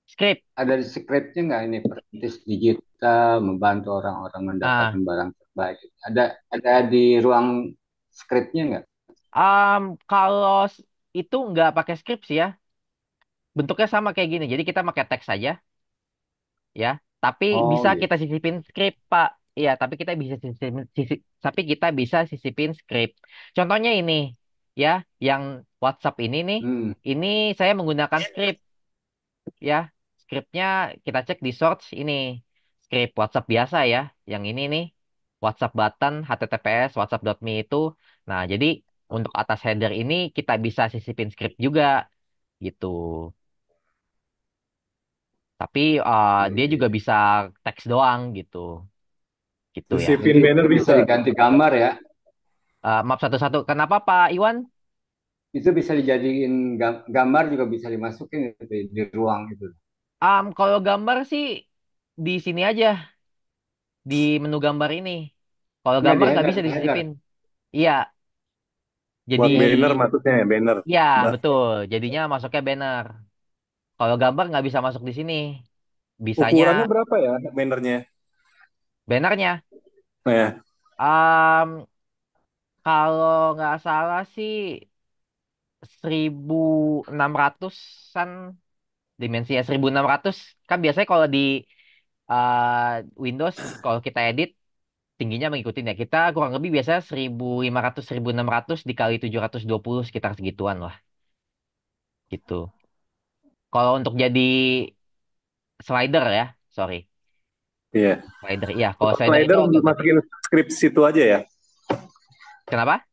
Script. Ada di skripnya nggak ini perintis digital membantu orang-orang Ah, mendapatkan barang terbaik? Ada di ruang skripnya nggak? kalau itu nggak pakai script sih ya. Bentuknya sama kayak gini. Jadi kita pakai teks saja ya. Tapi Oh bisa gitu. kita sisipin script, Pak. iya, tapi kita bisa sisipin script. Contohnya ini, ya, yang WhatsApp ini nih, Hmm. ini saya menggunakan script, ya. Scriptnya kita cek di source ini, script WhatsApp biasa ya, yang ini nih, WhatsApp button HTTPS WhatsApp.me itu. Nah, jadi untuk atas header ini kita bisa sisipin script juga, gitu. Tapi dia juga bisa teks doang gitu, gitu ya. Sisipin Jadi banner itu bisa bisa. diganti gambar ya. Maaf satu-satu. Kenapa Pak Iwan? Itu bisa dijadiin gambar juga bisa dimasukin itu di ruang itu. Kalau gambar sih di sini aja di menu gambar ini. Kalau Nggak gambar nggak bisa di header. disisipin. Iya, jadi Buat banner maksudnya ya, banner. iya Bah, betul. Jadinya masuknya banner. Kalau gambar nggak bisa masuk di sini. Bisanya ukurannya berapa ya bannernya? bannernya. Nah, ya. Um, Kalau nggak salah sih 1600-an dimensinya 1600. Kan biasanya kalau di Windows kalau kita edit tingginya mengikutin ya. Kita kurang lebih biasa 1500 1600 dikali 720 sekitar segituan lah gitu. Kalau untuk jadi slider ya, sorry. Iya. Slider iya, kalau Kalau slider itu slider agak gede. masukin script situ aja ya. Kenapa?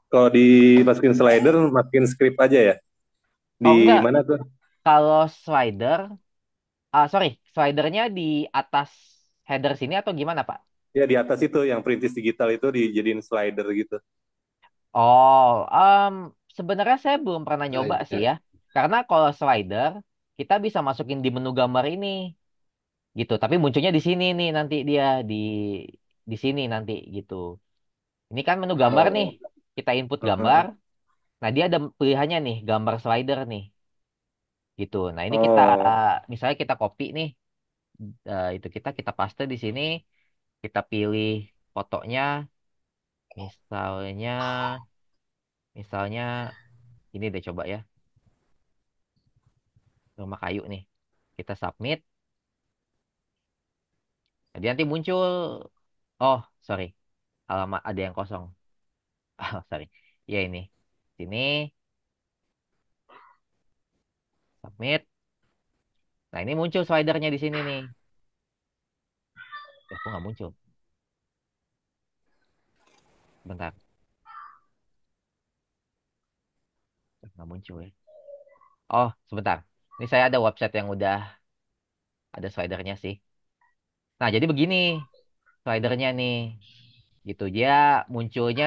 Kalau dimasukin slider, masukin script aja ya. Oh Di enggak, mana tuh? kalau slider sorry, slidernya di atas header sini atau gimana, Pak? Ya di atas itu yang perintis digital itu dijadiin slider gitu. Oh, sebenarnya saya belum pernah nyoba sih Slider. ya. Karena kalau slider kita bisa masukin di menu gambar ini gitu. Tapi munculnya di sini nih nanti dia di sini nanti gitu. Ini kan menu gambar nih. Oh. Kita input gambar. Heeh. Nah, dia ada pilihannya nih, gambar slider nih gitu. Nah, ini kita Oh, misalnya kita copy nih itu kita paste di sini, kita pilih fotonya misalnya misalnya ini deh coba ya, rumah kayu nih. Kita submit. Jadi nanti muncul oh, sorry. Alamat ada yang kosong. Oh, sorry. Ya ini. Sini submit. Nah, ini muncul slidernya di sini nih. Kok nggak muncul? Bentar. Nggak muncul ya. Oh, sebentar. Ini saya ada website yang udah ada slidernya sih. Nah, jadi begini slidernya nih. Gitu. Dia munculnya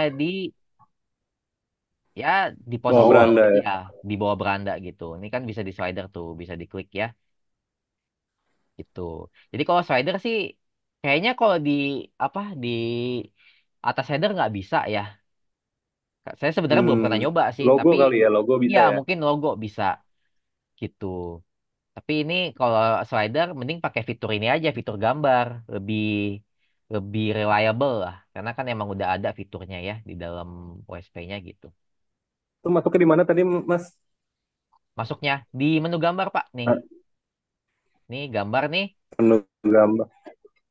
ya di mau posisi beranda ya. ya di bawah beranda gitu. Ini kan bisa di slider tuh, bisa diklik ya gitu. Jadi kalau slider sih kayaknya kalau di apa di atas header nggak bisa ya. Saya sebenarnya belum pernah Hmm, nyoba sih, logo tapi kali ya, logo bisa ya ya. mungkin logo bisa gitu. Tapi ini kalau slider mending pakai fitur ini aja, fitur gambar, lebih lebih reliable lah. Karena kan emang udah ada fiturnya ya di dalam OSP-nya gitu. Itu masuknya di mana tadi, Mas? Masuknya di menu gambar, Pak. Nih, Ah, nih gambar nih, menu gambar.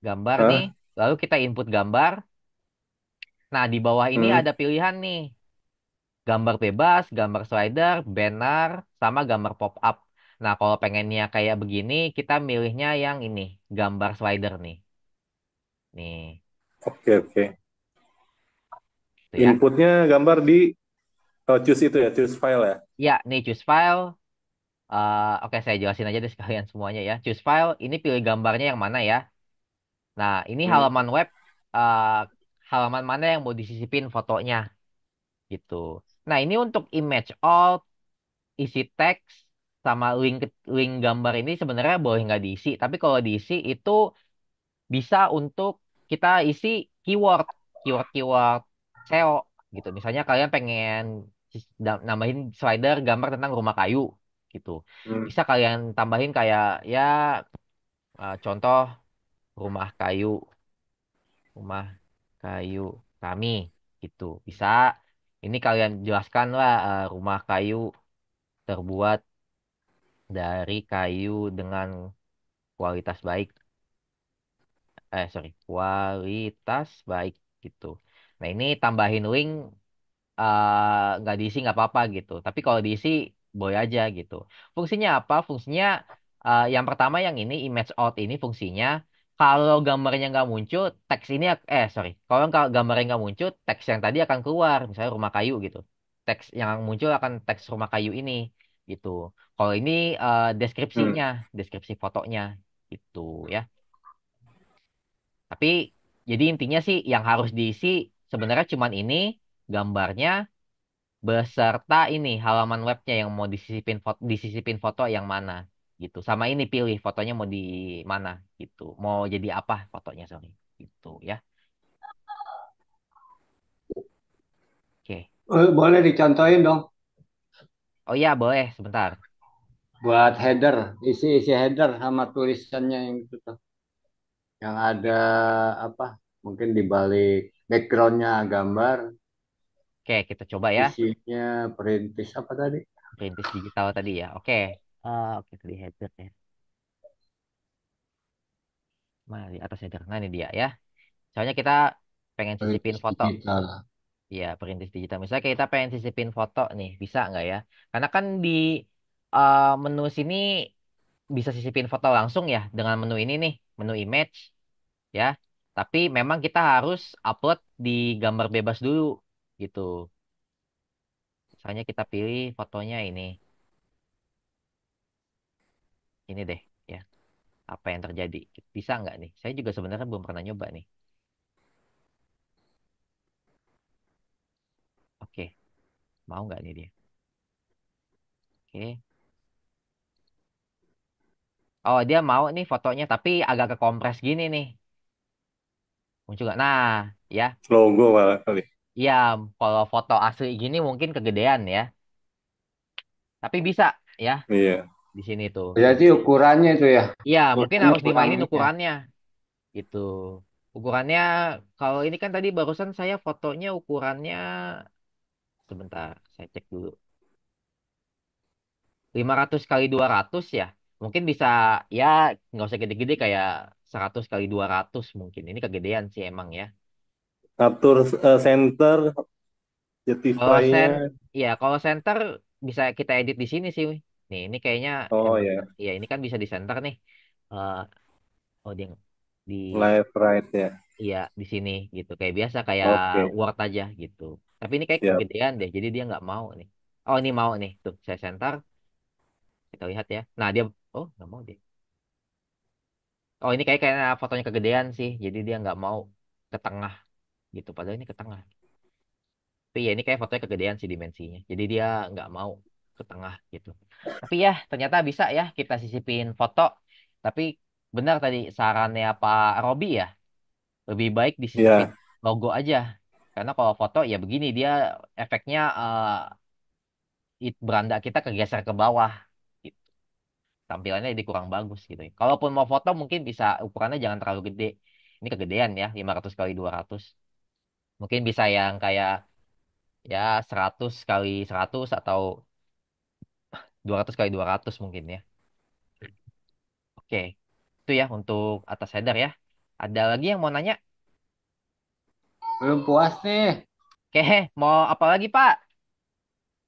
gambar nih. Hah? Lalu kita input gambar. Nah, di bawah ini Hmm. ada pilihan nih, gambar bebas, gambar slider, banner, sama gambar pop up. Nah, kalau pengennya kayak begini, kita milihnya yang ini, gambar slider nih. Nih, Oke, oke. tuh ya. Inputnya gambar di choose itu ya, choose file ya. Ya, nih choose file. Oke, saya jelasin aja deh sekalian semuanya ya. Choose file, ini pilih gambarnya yang mana ya. Nah, ini Hmm. halaman web, eh, halaman mana yang mau disisipin fotonya gitu. Nah, ini untuk image all, isi teks, sama link gambar ini sebenarnya boleh nggak diisi. Tapi kalau diisi itu bisa untuk kita isi keyword, keyword SEO gitu. Misalnya kalian pengen nambahin slider gambar tentang rumah kayu gitu. Hmm. Bisa kalian tambahin kayak ya contoh rumah kayu, rumah kayu kami gitu. Bisa. Ini kalian jelaskan lah rumah kayu terbuat dari kayu dengan kualitas baik kualitas baik gitu. Nah ini tambahin link nggak diisi nggak apa-apa gitu. Tapi kalau diisi boleh aja gitu. Fungsinya apa? Fungsinya yang pertama yang ini image out ini fungsinya kalau gambarnya nggak muncul teks ini kalau gambarnya nggak muncul teks yang tadi akan keluar misalnya rumah kayu gitu. Teks yang muncul akan teks rumah kayu ini gitu. Kalau ini Hmm. deskripsi fotonya gitu ya. Tapi jadi intinya sih yang harus diisi sebenarnya cuman ini gambarnya beserta ini halaman webnya yang mau disisipin foto yang mana gitu. Sama ini pilih fotonya mau di mana gitu. Mau jadi apa fotonya sorry gitu ya. Oke. Boleh dicontohin dong Oh iya boleh sebentar. buat header, isi-isi header sama tulisannya yang itu tuh. Yang ada apa? Mungkin di balik backgroundnya gambar, Oke kita coba ya. isinya perintis apa tadi? Perintis digital tadi ya. Oke. Oke tadi header ya. Mana di atas header. Nah ini dia ya. Soalnya kita pengen sisipin Perintis foto. digital. Iya, perintis digital. Misalnya kita pengen sisipin foto nih, bisa nggak ya? Karena kan di menu sini bisa sisipin foto langsung ya dengan menu ini nih, menu image ya. Tapi memang kita harus upload di gambar bebas dulu gitu. Misalnya kita pilih fotonya ini deh ya. Apa yang terjadi? Bisa nggak nih? Saya juga sebenarnya belum pernah nyoba nih. Oke, mau nggak nih dia? Oke. Oh, dia mau nih fotonya, tapi agak kekompres gini nih. Muncul nggak? Nah, ya. Logo malah kali. Iya, kalau foto asli gini mungkin kegedean ya. Tapi bisa ya Iya. di sini tuh. Berarti ukurannya itu ya, Iya, mungkin ukurannya harus kurang dimainin ini ya. ukurannya gitu. Ukurannya kalau ini kan tadi barusan saya fotonya ukurannya sebentar, saya cek dulu. 500 kali 200 ya. Mungkin bisa ya nggak usah gede-gede kayak 100 kali 200 mungkin. Ini kegedean sih emang ya. Atur center, Kalau justify-nya. ya kalau center bisa kita edit di sini sih. Nih, ini kayaknya Oh emang ya, ya ini kan bisa di center nih. Eh, oh dia di left right ya. iya di sini gitu. Kayak biasa kayak Oke, Word aja gitu. Tapi ini kayak siap. kegedean deh. Jadi dia nggak mau nih. Oh ini mau nih. Tuh saya center. Kita lihat ya. Nah dia oh nggak mau dia. Oh ini kayaknya fotonya kegedean sih. Jadi dia nggak mau ke tengah gitu. Padahal ini ke tengah. Tapi ya ini kayak fotonya kegedean sih dimensinya. Jadi dia nggak mau ke tengah gitu. Tapi ya ternyata bisa ya kita sisipin foto. Tapi benar tadi sarannya Pak Robi ya. Lebih baik disisipin Ya, logo aja. Karena kalau foto ya begini dia efeknya beranda kita kegeser ke bawah. Gitu. Tampilannya jadi kurang bagus gitu. Kalaupun mau foto mungkin bisa ukurannya jangan terlalu gede. Ini kegedean ya 500 kali 200. Mungkin bisa yang kayak ya 100 kali 100 atau 200 kali 200 mungkin ya. Oke, itu ya untuk atas header ya. Ada lagi yang mau nanya? Belum puas nih. Oke, mau apa lagi Pak?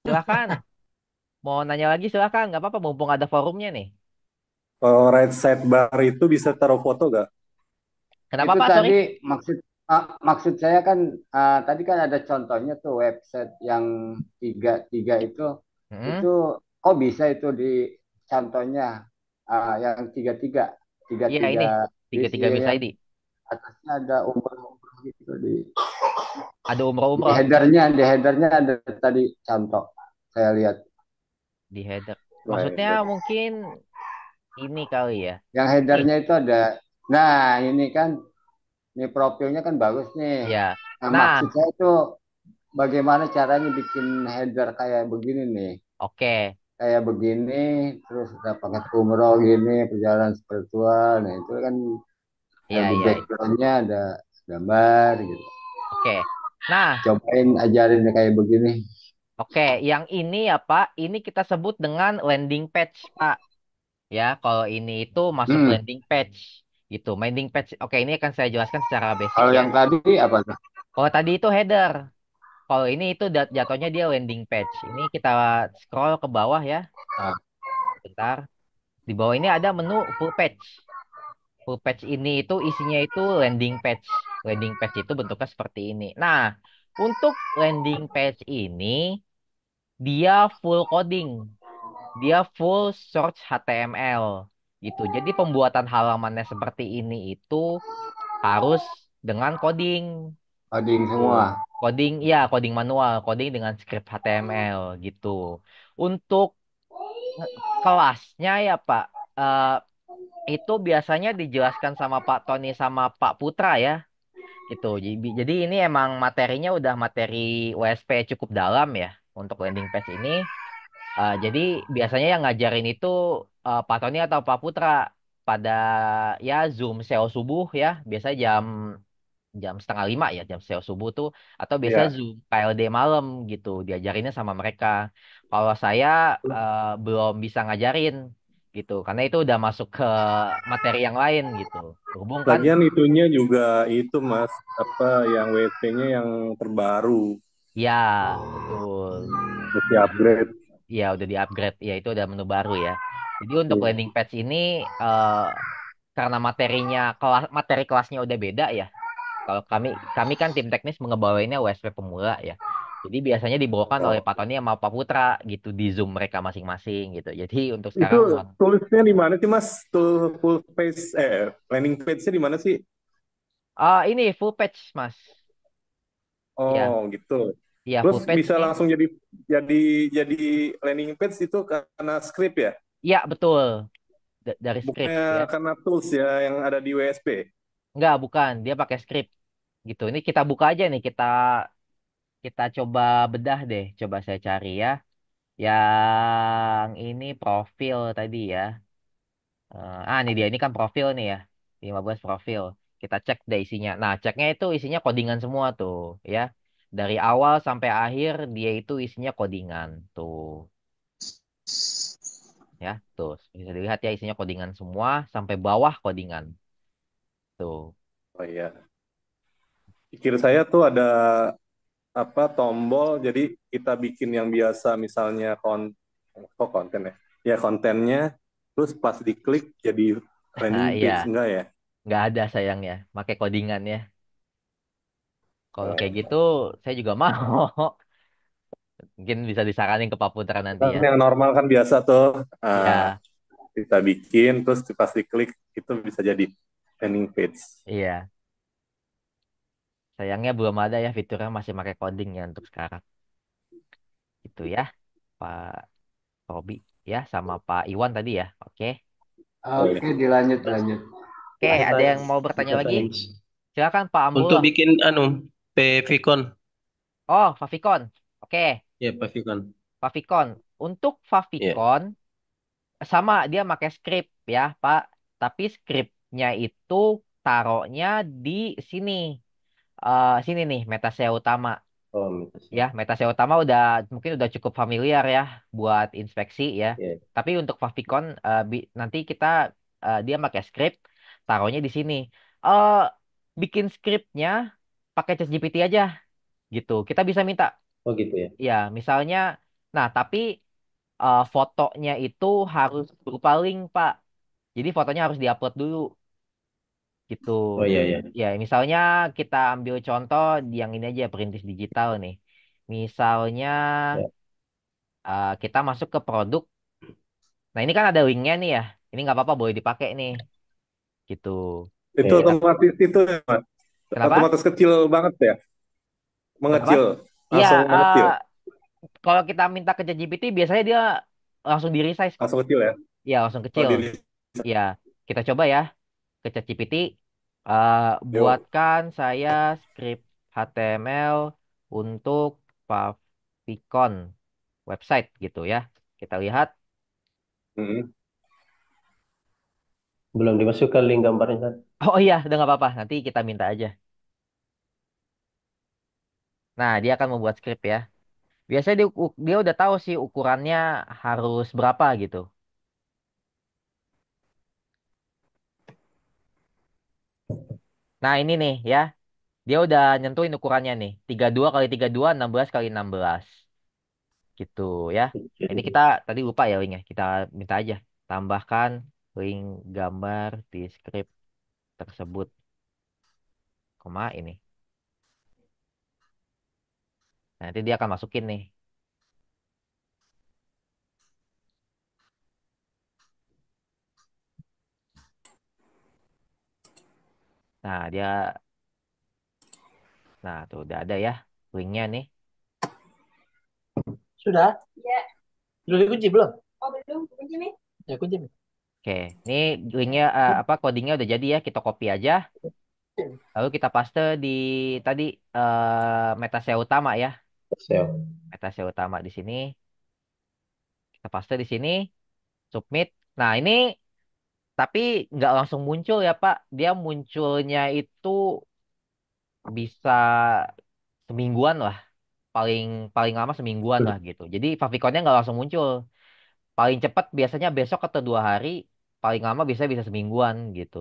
Silahkan. Mau nanya lagi silahkan. Nggak apa-apa, mumpung ada forumnya nih. kalau right sidebar itu bisa taruh foto gak? Kenapa Itu Pak? Sorry. tadi maksud saya kan tadi kan ada contohnya tuh website yang tiga tiga itu Hmm, kok bisa itu di contohnya yang tiga tiga tiga iya tiga ini. di Tiga-tiga bisa yang ID. atasnya ada umroh-umroh gitu Ada di umroh-umroh headernya ada tadi contoh saya lihat di header. Maksudnya Slider. mungkin ini kali ya. yang Nih, headernya itu ada nah ini kan ini profilnya kan bagus nih ya. nah maksud Nah, saya itu bagaimana caranya bikin header kayak begini nih oke. kayak begini terus udah pakai umroh gini perjalanan spiritual nah itu kan Iya, di iya. backgroundnya ada gambar gitu Oke. Nah, cobain ajarin kayak begini. oke. Yang ini ya Pak, ini kita sebut dengan landing page Pak. Ya, kalau ini itu masuk Hmm. landing page. Gitu. Landing page. Oke, ini akan saya jelaskan secara basic Kalau ya. yang tadi apa tuh? Kalau tadi itu header. Kalau ini itu jatuhnya dia landing page. Ini kita scroll ke bawah ya. Ah, Bentar. Di bawah ini ada menu full page. Full page ini itu isinya itu landing page. Landing page itu bentuknya seperti ini. Nah, untuk landing page ini dia full coding. Dia full search HTML gitu. Jadi pembuatan halamannya seperti ini itu harus dengan coding. coding Gitu. semua. Coding, ya coding manual, coding dengan script HTML gitu. Untuk kelasnya ya Pak, itu biasanya dijelaskan sama Pak Tony sama Pak Putra ya, gitu. Jadi ini emang materinya udah materi USP cukup dalam ya untuk landing page ini. Jadi biasanya yang ngajarin itu Pak Tony atau Pak Putra pada ya Zoom SEO subuh ya, biasa jam jam setengah lima ya jam SEO subuh tuh atau biasa Iya. Zoom KLD malam gitu diajarinnya sama mereka. Kalau saya belum bisa ngajarin gitu karena itu udah masuk ke materi yang lain gitu. Berhubung kan Lagian itunya juga itu Mas, apa yang WP-nya yang terbaru, ya betul. mesti upgrade. Iya udah di-upgrade ya itu udah menu baru ya. Jadi untuk Iya. landing page ini eh, karena materinya materi kelasnya udah beda ya. Kalau kami kan tim teknis mengebawainnya USP pemula ya. Jadi biasanya dibawakan oleh Oh. Pak Tony sama Pak Putra gitu di Zoom mereka masing-masing gitu. Jadi untuk Itu sekarang tulisnya di mana sih Mas? Tool full page landing page-nya di mana sih? ini full page Mas. Oh, Ya, gitu. iya Terus full page bisa nih. langsung jadi jadi landing page itu karena script ya? Iya betul. Dari script Bukannya ya. karena tools ya yang ada di WSP? Enggak, bukan. Dia pakai script gitu. Ini kita buka aja nih. Kita kita coba bedah deh. Coba saya cari ya. Yang ini profil tadi ya. Ini dia, ini kan profil nih ya. 15 profil. Kita cek deh isinya. Nah, ceknya itu isinya codingan semua tuh, ya. Dari awal sampai akhir dia itu isinya codingan tuh, ya. Tuh, bisa dilihat ya isinya codingan semua sampai bawah codingan tuh. Oh iya. Pikir saya tuh ada apa tombol jadi kita bikin yang biasa misalnya konten ya. Ya kontennya terus pas diklik jadi landing Nah, page iya, enggak ya? nggak ada sayangnya, pakai codingan ya. Kalau kayak Oh. gitu, saya juga mau. Mungkin bisa disaranin ke Pak Putra nanti Kan ya. yang normal kan biasa tuh Ya, kita bikin terus pas diklik itu bisa jadi landing page. iya. Sayangnya belum ada ya fiturnya masih pakai coding ya untuk sekarang. Itu ya, Pak Robi ya sama Pak Iwan tadi ya. Oke. Oh iya. Oke, dilanjut lanjut. Oke, Bisa ada tanya, yang mau bertanya bisa lagi? tanya, Mas. Silakan Pak Untuk Ambullah. bikin PVCon. Oh, Favikon. Oke, Ya, PVCon. Favikon. Untuk Ya. Favikon sama dia pakai script ya, Pak. Tapi scriptnya itu taruhnya di sini. Sini nih, Meta SEO utama. Oh, minta Ya, sih. Meta SEO utama udah mungkin udah cukup familiar ya buat inspeksi ya. Ya. Tapi untuk Favikon nanti kita dia pakai script, taruhnya di sini. Eh bikin scriptnya pakai ChatGPT aja gitu. Kita bisa minta, Oh, gitu ya. ya misalnya, nah tapi fotonya itu harus berupa link Pak. Jadi fotonya harus diupload dulu gitu. Oh, iya, iya. Ya misalnya kita ambil contoh yang ini aja perintis digital nih. Misalnya Ya. kita masuk ke produk. Nah ini kan ada linknya nih ya. Ini nggak apa-apa boleh dipakai nih gitu. Itu Ya. Kita, otomatis itu ya, Mas. kenapa? Otomatis kecil banget ya, Kenapa? mengecil, Iya, langsung mengecil, kalau kita minta ke ChatGPT biasanya dia langsung di resize kok. langsung kecil ya. Iya langsung Oh kecil. diri, Iya kita coba ya ke ChatGPT. eh, yuk. Buatkan saya script HTML untuk Favicon website gitu ya. Kita lihat. Hmm. Belum dimasukkan link gambarnya, San. Oh iya, udah nggak apa-apa. Nanti kita minta aja. Nah, dia akan membuat script ya. Biasanya dia udah tahu sih ukurannya harus berapa gitu. Nah, ini nih ya. Dia udah nyentuhin ukurannya nih. 32 kali 32, 16 kali 16. Gitu ya. Ini kita tadi lupa ya linknya. Kita minta aja. Tambahkan link gambar di script tersebut. Koma ini. Nah, nanti dia akan masukin nih. Nah, nah tuh udah ada ya linknya nih. Sudah? Ya. Sudah dikunci belum? Oh, belum. Kunci nih. Ya, kunci nih. Oke, ini linknya apa codingnya udah jadi ya. Kita copy aja. Lalu kita paste di tadi meta SEO utama ya. SEO. Meta SEO utama di sini. Kita paste di sini. Submit. Nah, ini tapi nggak langsung muncul ya Pak. Dia munculnya itu bisa semingguan lah. Paling paling lama semingguan lah gitu. Jadi favicon nggak langsung muncul. Paling cepat biasanya besok atau 2 hari. Paling lama bisa semingguan gitu.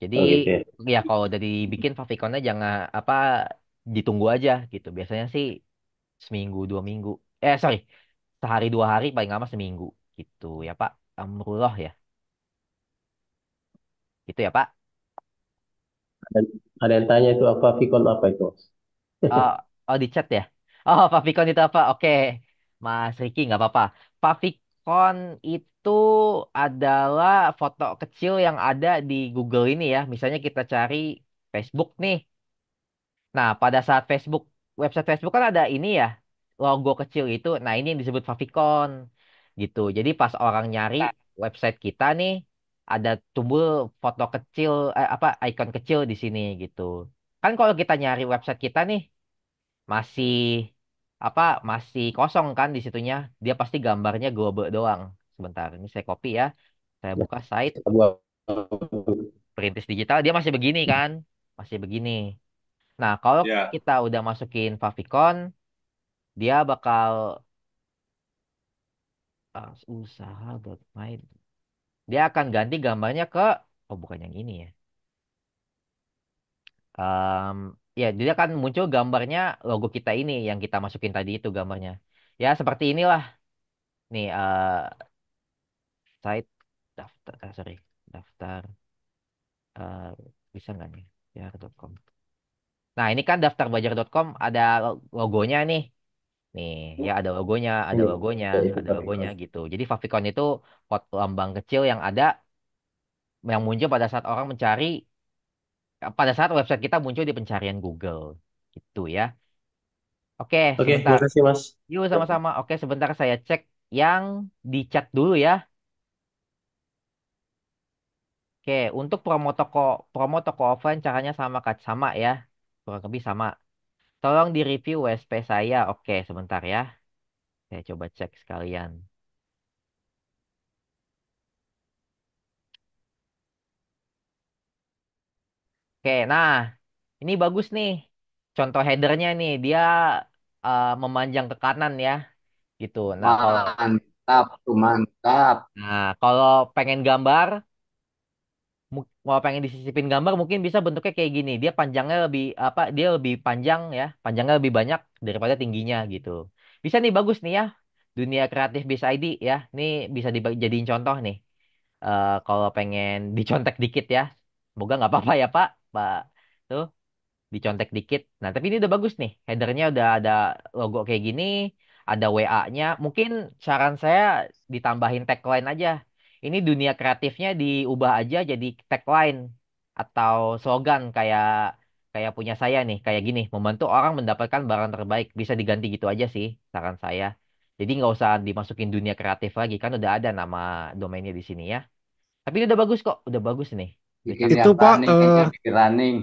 Jadi Oh gitu ya. ya kalau udah dibikin favicon jangan apa ditunggu aja gitu. Biasanya sih seminggu 2 minggu. Sorry, sehari 2 hari paling lama seminggu gitu ya Pak. Amrullah ya. Gitu ya Pak. Ada, ada yang tanya itu apa Vicon apa itu? Oh, oh di chat ya. Oh, favicon itu apa? Oke, Mas Riki nggak apa-apa. Favicon itu adalah foto kecil yang ada di Google ini ya. Misalnya kita cari Facebook nih. Nah, pada saat website Facebook kan ada ini ya, logo kecil itu. Nah, ini yang disebut favicon gitu. Jadi pas orang nyari website kita nih, ada tumbuh foto kecil, apa icon kecil di sini gitu. Kan kalau kita nyari website kita nih, masih apa masih kosong kan di situnya, dia pasti gambarnya globe doang. Sebentar, ini saya copy ya, saya buka site Abu-abu. perintis digital, dia masih begini kan, masih begini. Nah, kalau Ya. kita udah masukin favicon, dia bakal usaha.my, dia akan ganti gambarnya ke, oh bukan yang ini ya. Em, ya dia akan muncul gambarnya logo kita ini yang kita masukin tadi itu gambarnya. Ya seperti inilah nih, site daftar, sorry, daftar, eh, bisa nggak nih ya.com. Nah ini kan daftarbajar.com ada logonya nih. Nih ya ada logonya, ada Ini logonya, ya, itu ada logonya Vicon. gitu. Jadi favicon itu lambang kecil yang ada, yang muncul pada saat orang mencari, pada saat website kita muncul di pencarian Google gitu ya. Oke, Oke, sebentar. makasih Mas. Yuk sama-sama. Oke, sebentar saya cek yang di chat dulu ya. Oke, untuk promo toko offline caranya sama Kak, sama ya. Kurang lebih sama. Tolong di-review WSP saya. Oke, sebentar ya. Saya coba cek sekalian. Oke, nah, ini bagus nih. Contoh headernya nih, dia memanjang ke kanan ya, gitu. Mantap tuh, mantap. Kalau pengen gambar, mau pengen disisipin gambar mungkin bisa bentuknya kayak gini. Dia panjangnya lebih apa? Dia lebih panjang ya, panjangnya lebih banyak daripada tingginya gitu. Bisa nih bagus nih ya. Dunia kreatif Biz ID ya. Ini bisa dijadiin contoh nih. Kalau pengen dicontek dikit ya. Semoga nggak apa-apa ya Pak. Pak tuh dicontek dikit. Nah, tapi ini udah bagus nih. Headernya udah ada logo kayak gini, ada WA-nya. Mungkin saran saya ditambahin tagline aja. Ini dunia kreatifnya diubah aja jadi tagline atau slogan kayak kayak punya saya nih, kayak gini, membantu orang mendapatkan barang terbaik. Bisa diganti gitu aja sih, saran saya. Jadi nggak usah dimasukin dunia kreatif lagi, kan udah ada nama domainnya di sini ya. Tapi ini udah bagus kok, udah bagus nih. Udah Bikin cakep. Itu yang Pak, running aja, bikin running.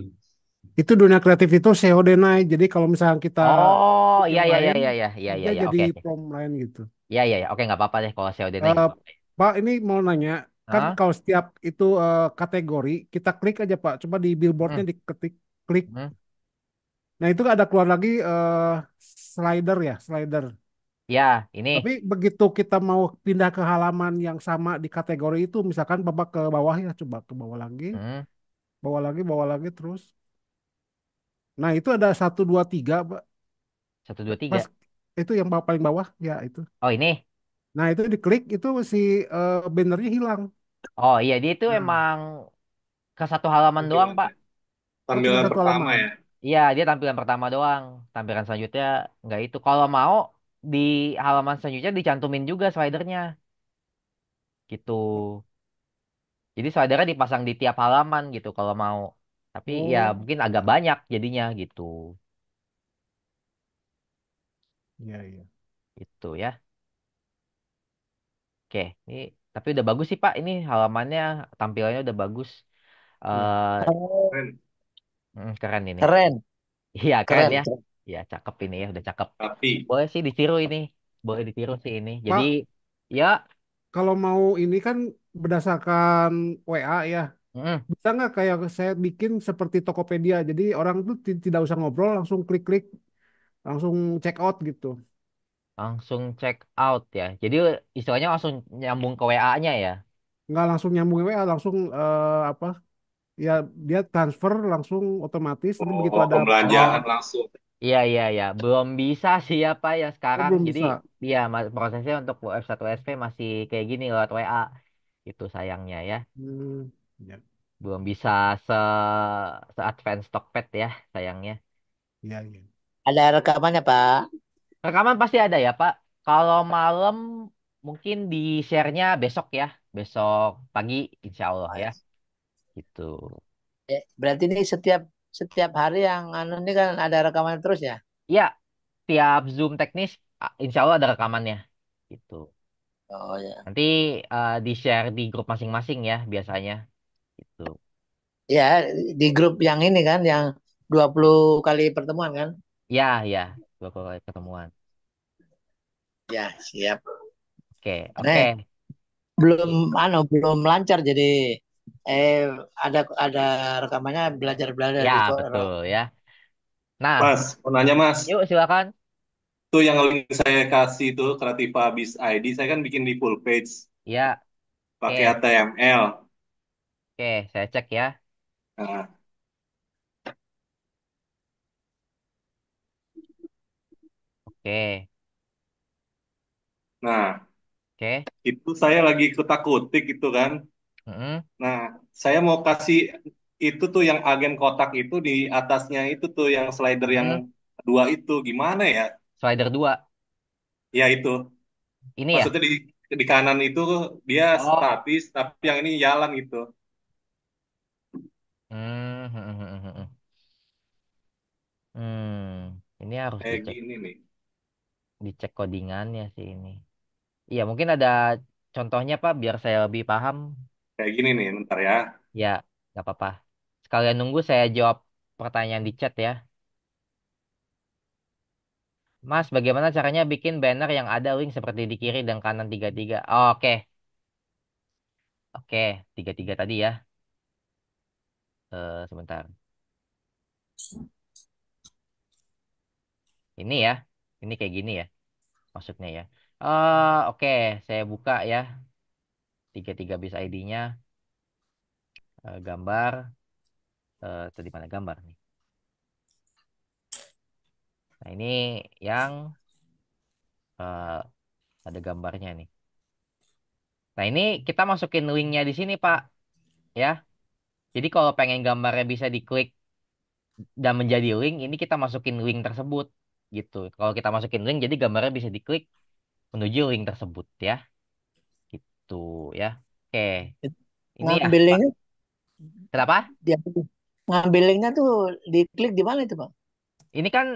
itu dunia kreatif itu SEO denied. Jadi kalau misalnya kita Oh, klik iya yang iya iya lain, iya iya iya iya dia iya. jadi Oke oke. prom lain gitu. Iya iya iya. Oke nggak apa-apa deh kalau saya udah nggak Eh, apa-apa. Pak, ini mau nanya, kan Hah? kalau setiap itu kategori, kita klik aja Pak. Coba di billboardnya Hmm. diketik, klik. Hmm. Nah itu ada keluar lagi slider ya, slider. Ya, ini. Tapi begitu kita mau pindah ke halaman yang sama di kategori itu, misalkan Bapak ke bawah ya, coba ke bawah lagi. Hmm. bawa lagi terus. Nah, itu ada satu dua tiga, Pak. Satu dua tiga. Pas itu yang paling bawah, ya itu. Oh ini. Nah, itu diklik itu si bannernya hilang. Oh iya dia itu Nah, emang ke satu halaman doang Tampilan Pak. oh cuma tampilan satu pertama halaman. ya. Iya dia tampilan pertama doang. Tampilan selanjutnya nggak itu. Kalau mau di halaman selanjutnya dicantumin juga slidernya gitu. Jadi slidernya dipasang di tiap halaman gitu kalau mau. Tapi ya Oh, mungkin agak banyak jadinya gitu. iya iya. Gitu ya. Oke, ini tapi udah bagus sih Pak. Ini halamannya tampilannya udah bagus. Iya. eh Oh, Keren ini. keren, Iya keren keren, ya. keren. Iya cakep ini ya, udah cakep. Tapi Boleh sih ditiru ini. Boleh ditiru sih ini. Jadi Pak, ya, kalau mau ini kan berdasarkan WA ya. mm, Bisa nggak kayak saya bikin seperti Tokopedia. Jadi orang tuh tidak usah ngobrol, langsung klik-klik, langsung check out gitu. langsung check out ya. Jadi istilahnya langsung nyambung ke WA-nya ya. Nggak langsung nyambung WA, langsung apa? Ya dia transfer langsung otomatis. Nanti begitu oh ada Oh, pembelanjaan langsung. iya iya ya. Belum bisa sih apa ya oh sekarang. belum Jadi bisa. dia prosesnya untuk F1 SP masih kayak gini lewat WA. Itu sayangnya ya. Hmm, ya, Belum bisa se advance Tokped ya sayangnya. ya, ya. Ada rekamannya, Pak. Rekaman pasti ada ya, Pak. Kalau malam mungkin di share-nya besok ya. Besok pagi insya Allah Oh, ya. ya. Gitu. Berarti ini setiap setiap hari yang anu ini kan ada rekaman terus ya? Iya, tiap Zoom teknis insya Allah ada rekamannya. Gitu. Oh ya. Nanti di-share di grup masing-masing ya biasanya. Gitu. Ya, di grup yang ini kan yang 20 kali pertemuan kan? Ya, ya. Dua kali ketemuan. Ya, siap. Oke, Nih, oke. belum lancar jadi eh ada rekamannya belajar-belajar Ya, di betul ya. Nah, Mas, mau nanya Mas, yuk silakan. tuh yang link saya kasih tuh Kreativa Biz ID, saya kan bikin di full page Ya, pakai oke. HTML. Oke, saya cek ya. Nah, Oke. nah, Oke. itu saya lagi kutak-kutik gitu kan. Mm-mm. Nah, saya mau kasih itu tuh yang agen kotak itu di atasnya itu tuh yang slider yang Mm-mm. dua itu gimana ya? Slider 2. Ya itu. Ini ya. Maksudnya di kanan itu dia Oh. statis, tapi yang ini jalan gitu. Hmm, ini harus Kayak dicek, gini nih. dicek codingannya sih ini. Iya, mungkin ada contohnya Pak, biar saya lebih paham. Kayak gini nih, bentar ya. Ya, nggak apa-apa. Sekalian nunggu saya jawab pertanyaan di chat ya. Mas, bagaimana caranya bikin banner yang ada link seperti di kiri dan kanan tiga tiga? Oke, oke, tiga tiga tadi ya. Sebentar. Ini ya, ini kayak gini ya, maksudnya ya. Oke, saya buka ya. Tiga tiga bis ID-nya, gambar. Tadi mana gambar nih? Nah, ini yang eh, ada gambarnya nih. Nah, ini kita masukin linknya di sini, Pak. Ya. Jadi kalau pengen gambarnya bisa diklik dan menjadi link, ini kita masukin link tersebut. Gitu. Kalau kita masukin link, jadi gambarnya bisa diklik menuju link tersebut ya. Gitu ya. Oke. Ini ya, ngambil Pak. linknya Kenapa? dia ngambil linknya tuh diklik di mana itu, Pak? Ini kan,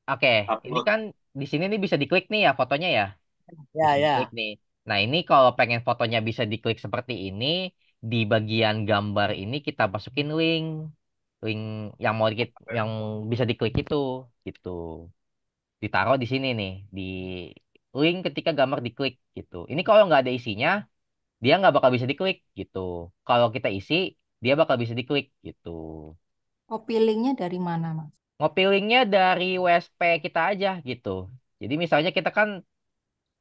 oke. Ini Upload. kan di sini nih bisa diklik nih ya fotonya ya. Ya, Bisa diklik ya. nih. Nah, ini kalau pengen fotonya bisa diklik seperti ini, di bagian gambar ini kita masukin link. Link yang mau yang bisa diklik itu gitu. Ditaruh di sini nih, di link ketika gambar diklik gitu. Ini kalau nggak ada isinya, dia nggak bakal bisa diklik gitu. Kalau kita isi, dia bakal bisa diklik gitu. Copy linknya dari mana, Mas? Ngopi linknya dari WSP kita aja gitu. Jadi misalnya kita kan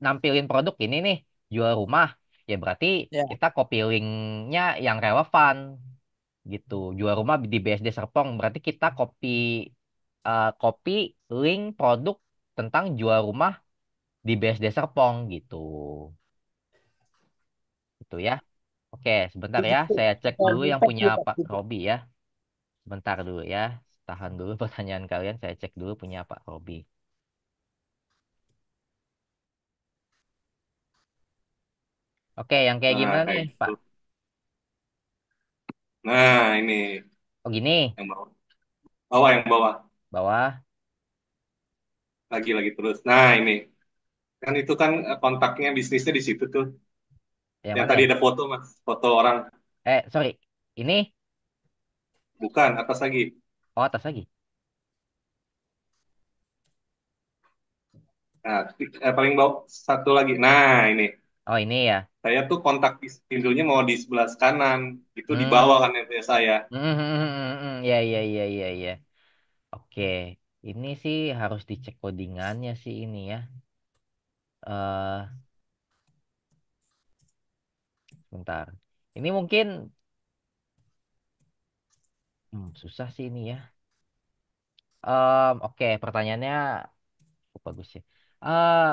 nampilin produk ini nih, jual rumah, ya berarti Ya. kita copy linknya yang relevan gitu. Jual rumah di BSD Serpong. Berarti kita copy link produk tentang jual rumah di BSD Serpong gitu. Gitu ya. Oke, sebentar ya. Saya cek dulu yang Landing punya juga Pak gitu. Robi ya. Sebentar dulu ya. Tahan dulu pertanyaan kalian. Saya cek dulu punya Pak Robi. Oke, yang kayak Nah, gimana nih, kayak gitu. Pak? Nah, ini Oh gini, yang bawah. Bawah yang bawah. bawah. Lagi terus. Nah, ini. Kan itu kan kontaknya bisnisnya di situ tuh. Yang Yang mana tadi ya? ada foto, Mas. Foto orang. Sorry. Ini? Bukan, atas lagi. Oh, atas lagi. Nah, paling bawah satu lagi. Nah, ini. Oh, ini ya. Saya tuh kontak di pintunya mau di sebelah kanan. Itu di bawah Hmm. kan yang punya saya. Ya, ya, ya, ya, ya. Oke. Ini sih harus dicek codingannya sih ini ya. eh Bentar. Ini mungkin susah sih ini ya. Oke, pertanyaannya bagus ya.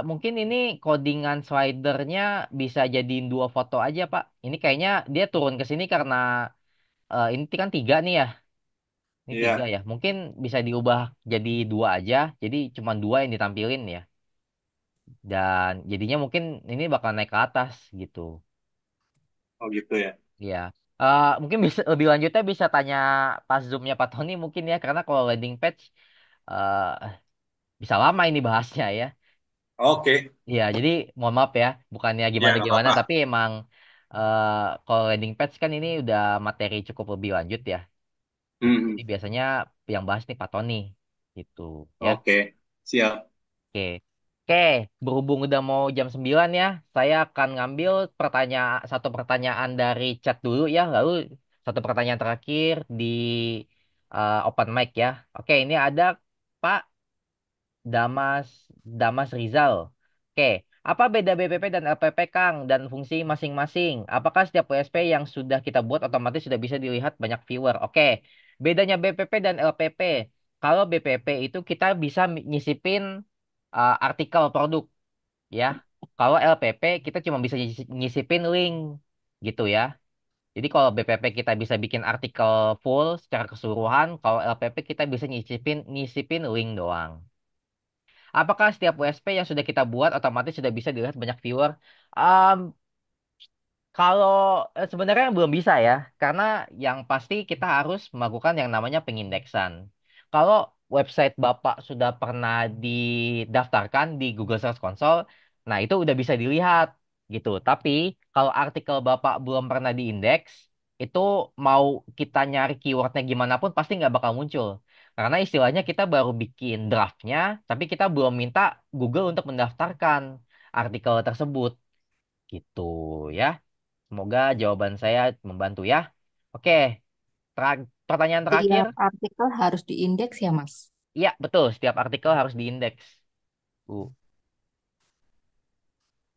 Mungkin ini codingan slidernya bisa jadiin dua foto aja, Pak. Ini kayaknya dia turun ke sini karena ini kan tiga nih ya. Ini tiga Iya. ya. Mungkin bisa diubah jadi dua aja. Jadi cuma dua yang ditampilin ya. Dan jadinya mungkin ini bakal naik ke atas gitu. Oh gitu ya. Ya. Mungkin bisa lebih lanjutnya bisa tanya pas zoomnya Pak Tony mungkin ya. Karena kalau landing page eh bisa lama ini bahasnya ya. Oke. Iya, jadi mohon maaf ya, bukannya Ya, nggak gimana-gimana, apa-apa. tapi emang kalau landing page kan ini udah materi cukup lebih lanjut ya. Gitu. Hmm. Jadi biasanya yang bahas nih Pak Tony, gitu ya. Oke. Siap. Oke, oke, berhubung udah mau jam 9 ya, saya akan ngambil satu pertanyaan dari chat dulu ya, lalu satu pertanyaan terakhir di open mic ya. Oke, ini ada Pak Damas Damas Rizal. Oke, apa beda BPP dan LPP Kang dan fungsi masing-masing? Apakah setiap WSP yang sudah kita buat otomatis sudah bisa dilihat banyak viewer? Oke, bedanya BPP dan LPP. Kalau BPP itu kita bisa nyisipin artikel produk ya. Kalau LPP kita cuma bisa nyisipin link gitu ya. Jadi kalau BPP kita bisa bikin artikel full secara keseluruhan, kalau LPP kita bisa nyisipin nyisipin link doang. Apakah setiap WSP yang sudah kita buat otomatis sudah bisa dilihat banyak viewer? Um, Kalau sebenarnya belum bisa ya, karena yang pasti kita harus melakukan yang namanya pengindeksan. Kalau website Bapak sudah pernah didaftarkan di Google Search Console, nah itu udah bisa dilihat gitu. Tapi kalau artikel Bapak belum pernah diindeks, itu mau kita nyari keywordnya gimana pun pasti nggak bakal muncul. Karena istilahnya kita baru bikin draftnya, tapi kita belum minta Google untuk mendaftarkan artikel tersebut gitu ya. Semoga jawaban saya membantu ya. Oke, pertanyaan terakhir. Tiap artikel harus diindeks ya, Mas? Iya, betul. Setiap artikel harus diindeks. Uh,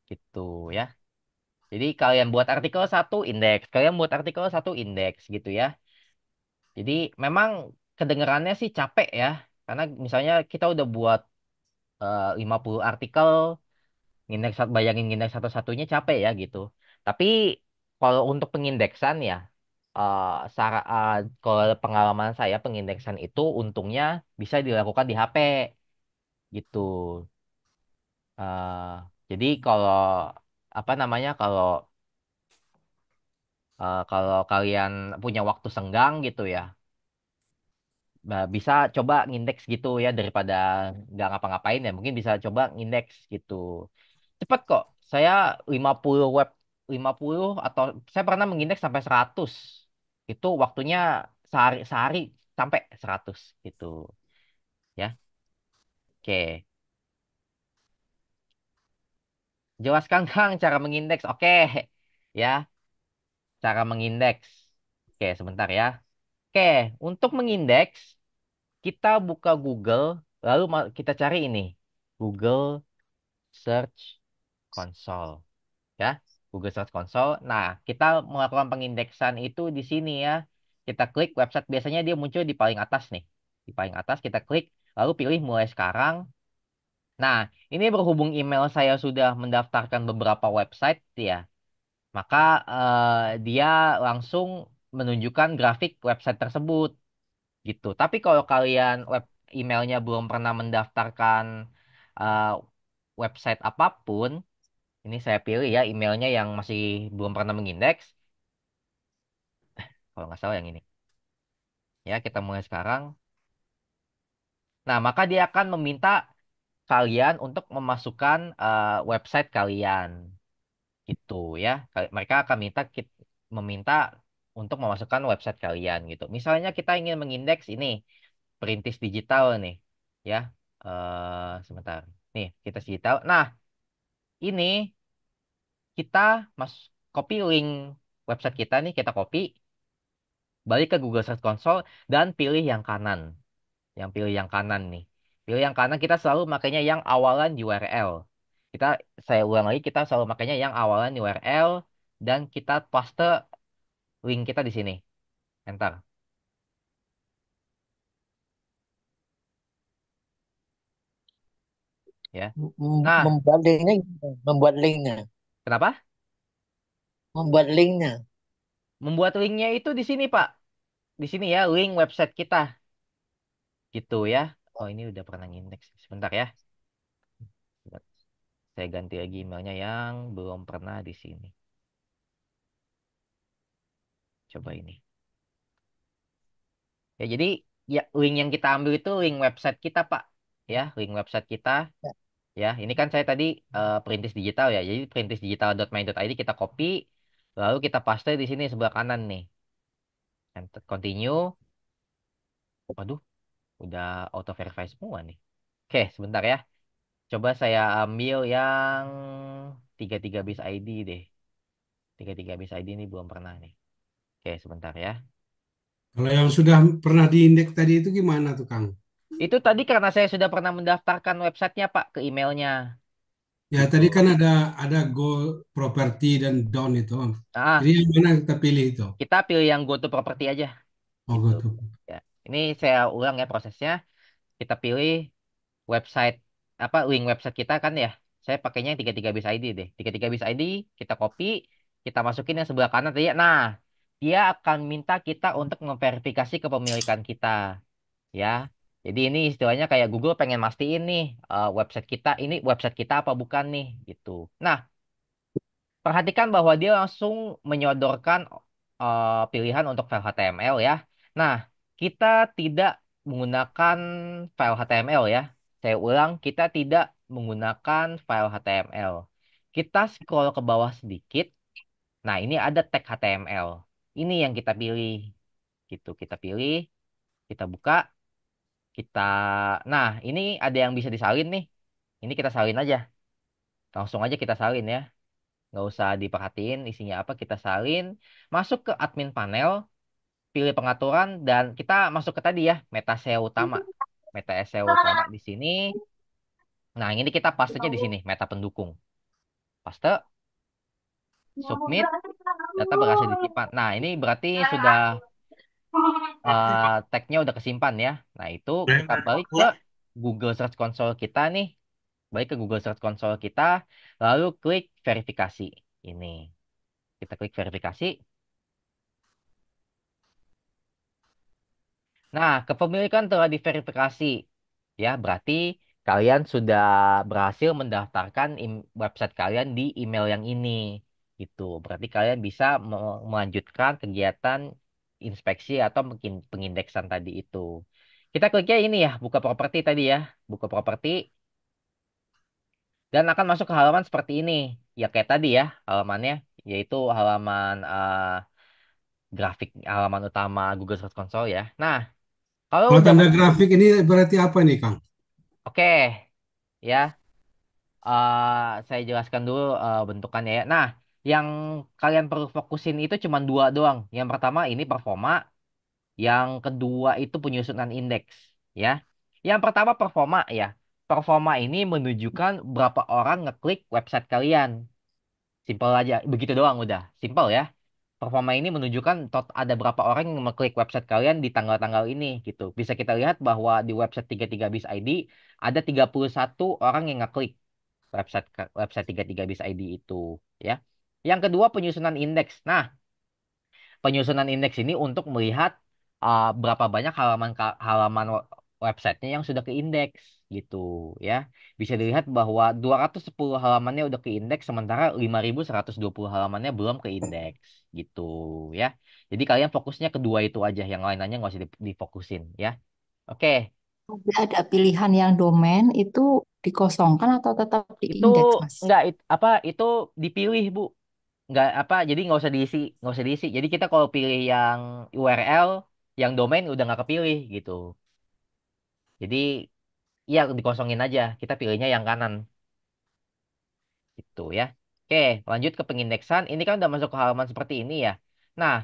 gitu ya. Jadi kalian buat artikel satu indeks, kalian buat artikel satu indeks gitu ya. Jadi memang kedengarannya sih capek ya. Karena misalnya kita udah buat 50 artikel, bayangin indeks satu-satunya capek ya gitu. Tapi kalau untuk pengindeksan ya, eh kalau pengalaman saya pengindeksan itu untungnya bisa dilakukan di HP gitu. Eh jadi kalau apa namanya kalau kalian punya waktu senggang gitu ya, bisa coba ngindeks gitu ya daripada nggak ngapa-ngapain ya. Mungkin bisa coba ngindeks gitu. Cepat kok. Saya 50 50 atau saya pernah mengindeks sampai 100. Itu waktunya sehari sehari sampai 100 gitu ya. Oke. Jelaskan Kang cara mengindeks. Oke. Ya, cara mengindeks. Oke, sebentar ya. Oke, untuk mengindeks kita buka Google lalu kita cari ini. Google Search Console ya. Google Search Console. Nah, kita melakukan pengindeksan itu di sini ya. kita klik website, biasanya dia muncul di paling atas nih. Di paling atas kita klik, lalu pilih mulai sekarang. Nah, ini berhubung email saya sudah mendaftarkan beberapa website ya, maka dia langsung menunjukkan grafik website tersebut gitu. Tapi kalau kalian emailnya belum pernah mendaftarkan eh, website apapun, ini saya pilih ya emailnya yang masih belum pernah mengindeks. Kalau nggak salah yang ini. Ya, kita mulai sekarang. Nah, maka dia akan meminta kalian untuk memasukkan website kalian. Gitu ya. Mereka akan meminta untuk memasukkan website kalian gitu. Misalnya kita ingin mengindeks ini Perintis Digital nih, ya. Sebentar. Nih, kita digital. Nah, ini kita copy link website kita nih, kita copy, balik ke Google Search Console dan pilih yang kanan. Yang pilih yang kanan nih. Pilih yang kanan, kita selalu makanya yang awalan URL. Kita saya ulang lagi, kita selalu makanya yang awalan URL dan kita paste link kita di sini. Enter ya. Nah, Membuat linknya, gimana? Membuat linknya, kenapa? membuat linknya. Membuat linknya itu di sini, Pak. Di sini ya, link website kita. Gitu ya. Oh, ini udah pernah ngindeks. Sebentar ya. Saya ganti lagi emailnya yang belum pernah di sini. Coba ini. Ya, jadi ya link yang kita ambil itu link website kita, Pak. Ya, link website kita. Ya, ini kan saya tadi Perintis Digital ya. Jadi perintisdigital.my.id kita copy, lalu kita paste di sini sebelah kanan nih. Enter, continue. Waduh, udah auto verify semua nih. Oke, sebentar ya. Coba saya ambil yang 33 bis ID deh. 33 bis ID ini belum pernah nih. Oke, sebentar ya. Kalau yang sudah pernah diindeks tadi itu gimana tuh Kang? Itu tadi karena saya sudah pernah mendaftarkan websitenya, Pak, ke emailnya. Ya Gitu. tadi kan ada go property dan down itu. Nah, Jadi yang mana kita pilih itu? kita pilih yang go to property aja. Oh Gitu. go to. Ya. Ini saya ulang ya prosesnya. Kita pilih website apa link website kita kan ya. Saya pakainya yang 33 bis ID deh. 33 bis ID kita copy, kita masukin yang sebelah kanan tadi. Nah, dia akan minta kita untuk memverifikasi kepemilikan kita, ya. Jadi ini istilahnya kayak Google pengen mastiin nih website kita ini website kita apa bukan nih gitu. Nah, perhatikan bahwa dia langsung menyodorkan pilihan untuk file HTML ya. Nah, kita tidak menggunakan file HTML ya. Saya ulang, kita tidak menggunakan file HTML. Kita scroll ke bawah sedikit. Nah, ini ada tag HTML. Ini yang kita pilih. Gitu, kita pilih, kita buka, kita... Nah, ini ada yang bisa disalin nih. Ini kita salin aja. Langsung aja kita salin ya. Nggak usah diperhatiin isinya apa, kita salin, masuk ke admin panel, pilih pengaturan, dan kita masuk ke tadi ya, meta SEO utama. Meta SEO utama di sini. Nah, ini kita pastenya di sini, meta pendukung. Paste, submit, data berhasil disimpan. Nah, ini berarti sudah tagnya udah kesimpan ya. Nah, itu kita balik ke Google Search Console kita nih. Balik ke Google Search Console kita, lalu klik verifikasi. Ini. Kita klik verifikasi. Nah, kepemilikan telah diverifikasi. Ya, berarti kalian sudah berhasil mendaftarkan website kalian di email yang ini. Gitu. Berarti kalian bisa melanjutkan kegiatan inspeksi atau mungkin pengindeksan tadi itu. Kita kliknya ini ya, buka properti tadi ya. Buka properti dan akan masuk ke halaman seperti ini. Ya kayak tadi ya, halamannya yaitu halaman grafik halaman utama Google Search Console ya. Nah, kalau Kalau udah tanda masuk, grafik ini berarti apa nih Kang? oke ya, saya jelaskan dulu bentukannya ya. Nah, yang kalian perlu fokusin itu cuma dua doang. Yang pertama ini performa, yang kedua itu penyusunan indeks, ya. Yang pertama performa ya. Performa ini menunjukkan berapa orang ngeklik website kalian. Simpel aja, begitu doang udah. Simpel ya. performa ini menunjukkan ada berapa orang yang mengklik website kalian di tanggal-tanggal ini gitu. Bisa kita lihat bahwa di website 33 Bis ID ada 31 orang yang ngeklik website 33 Bis ID itu ya. Yang kedua penyusunan indeks. Nah, penyusunan indeks ini untuk melihat berapa banyak halaman websitenya yang sudah keindeks gitu ya. Bisa dilihat bahwa 210 halamannya udah keindeks sementara 5.120 halamannya belum keindeks gitu ya. Jadi kalian fokusnya kedua itu aja, yang lain-lainnya nggak usah difokusin ya. Oke, Ada pilihan yang domain itu dikosongkan atau tetap itu diindeks, Mas? nggak apa itu dipilih Bu. Nggak apa jadi nggak usah diisi, jadi kita kalau pilih yang URL yang domain udah nggak kepilih gitu, jadi ya dikosongin aja, kita pilihnya yang kanan gitu ya. Oke, lanjut ke pengindeksan. Ini kan udah masuk ke halaman seperti ini ya. Nah,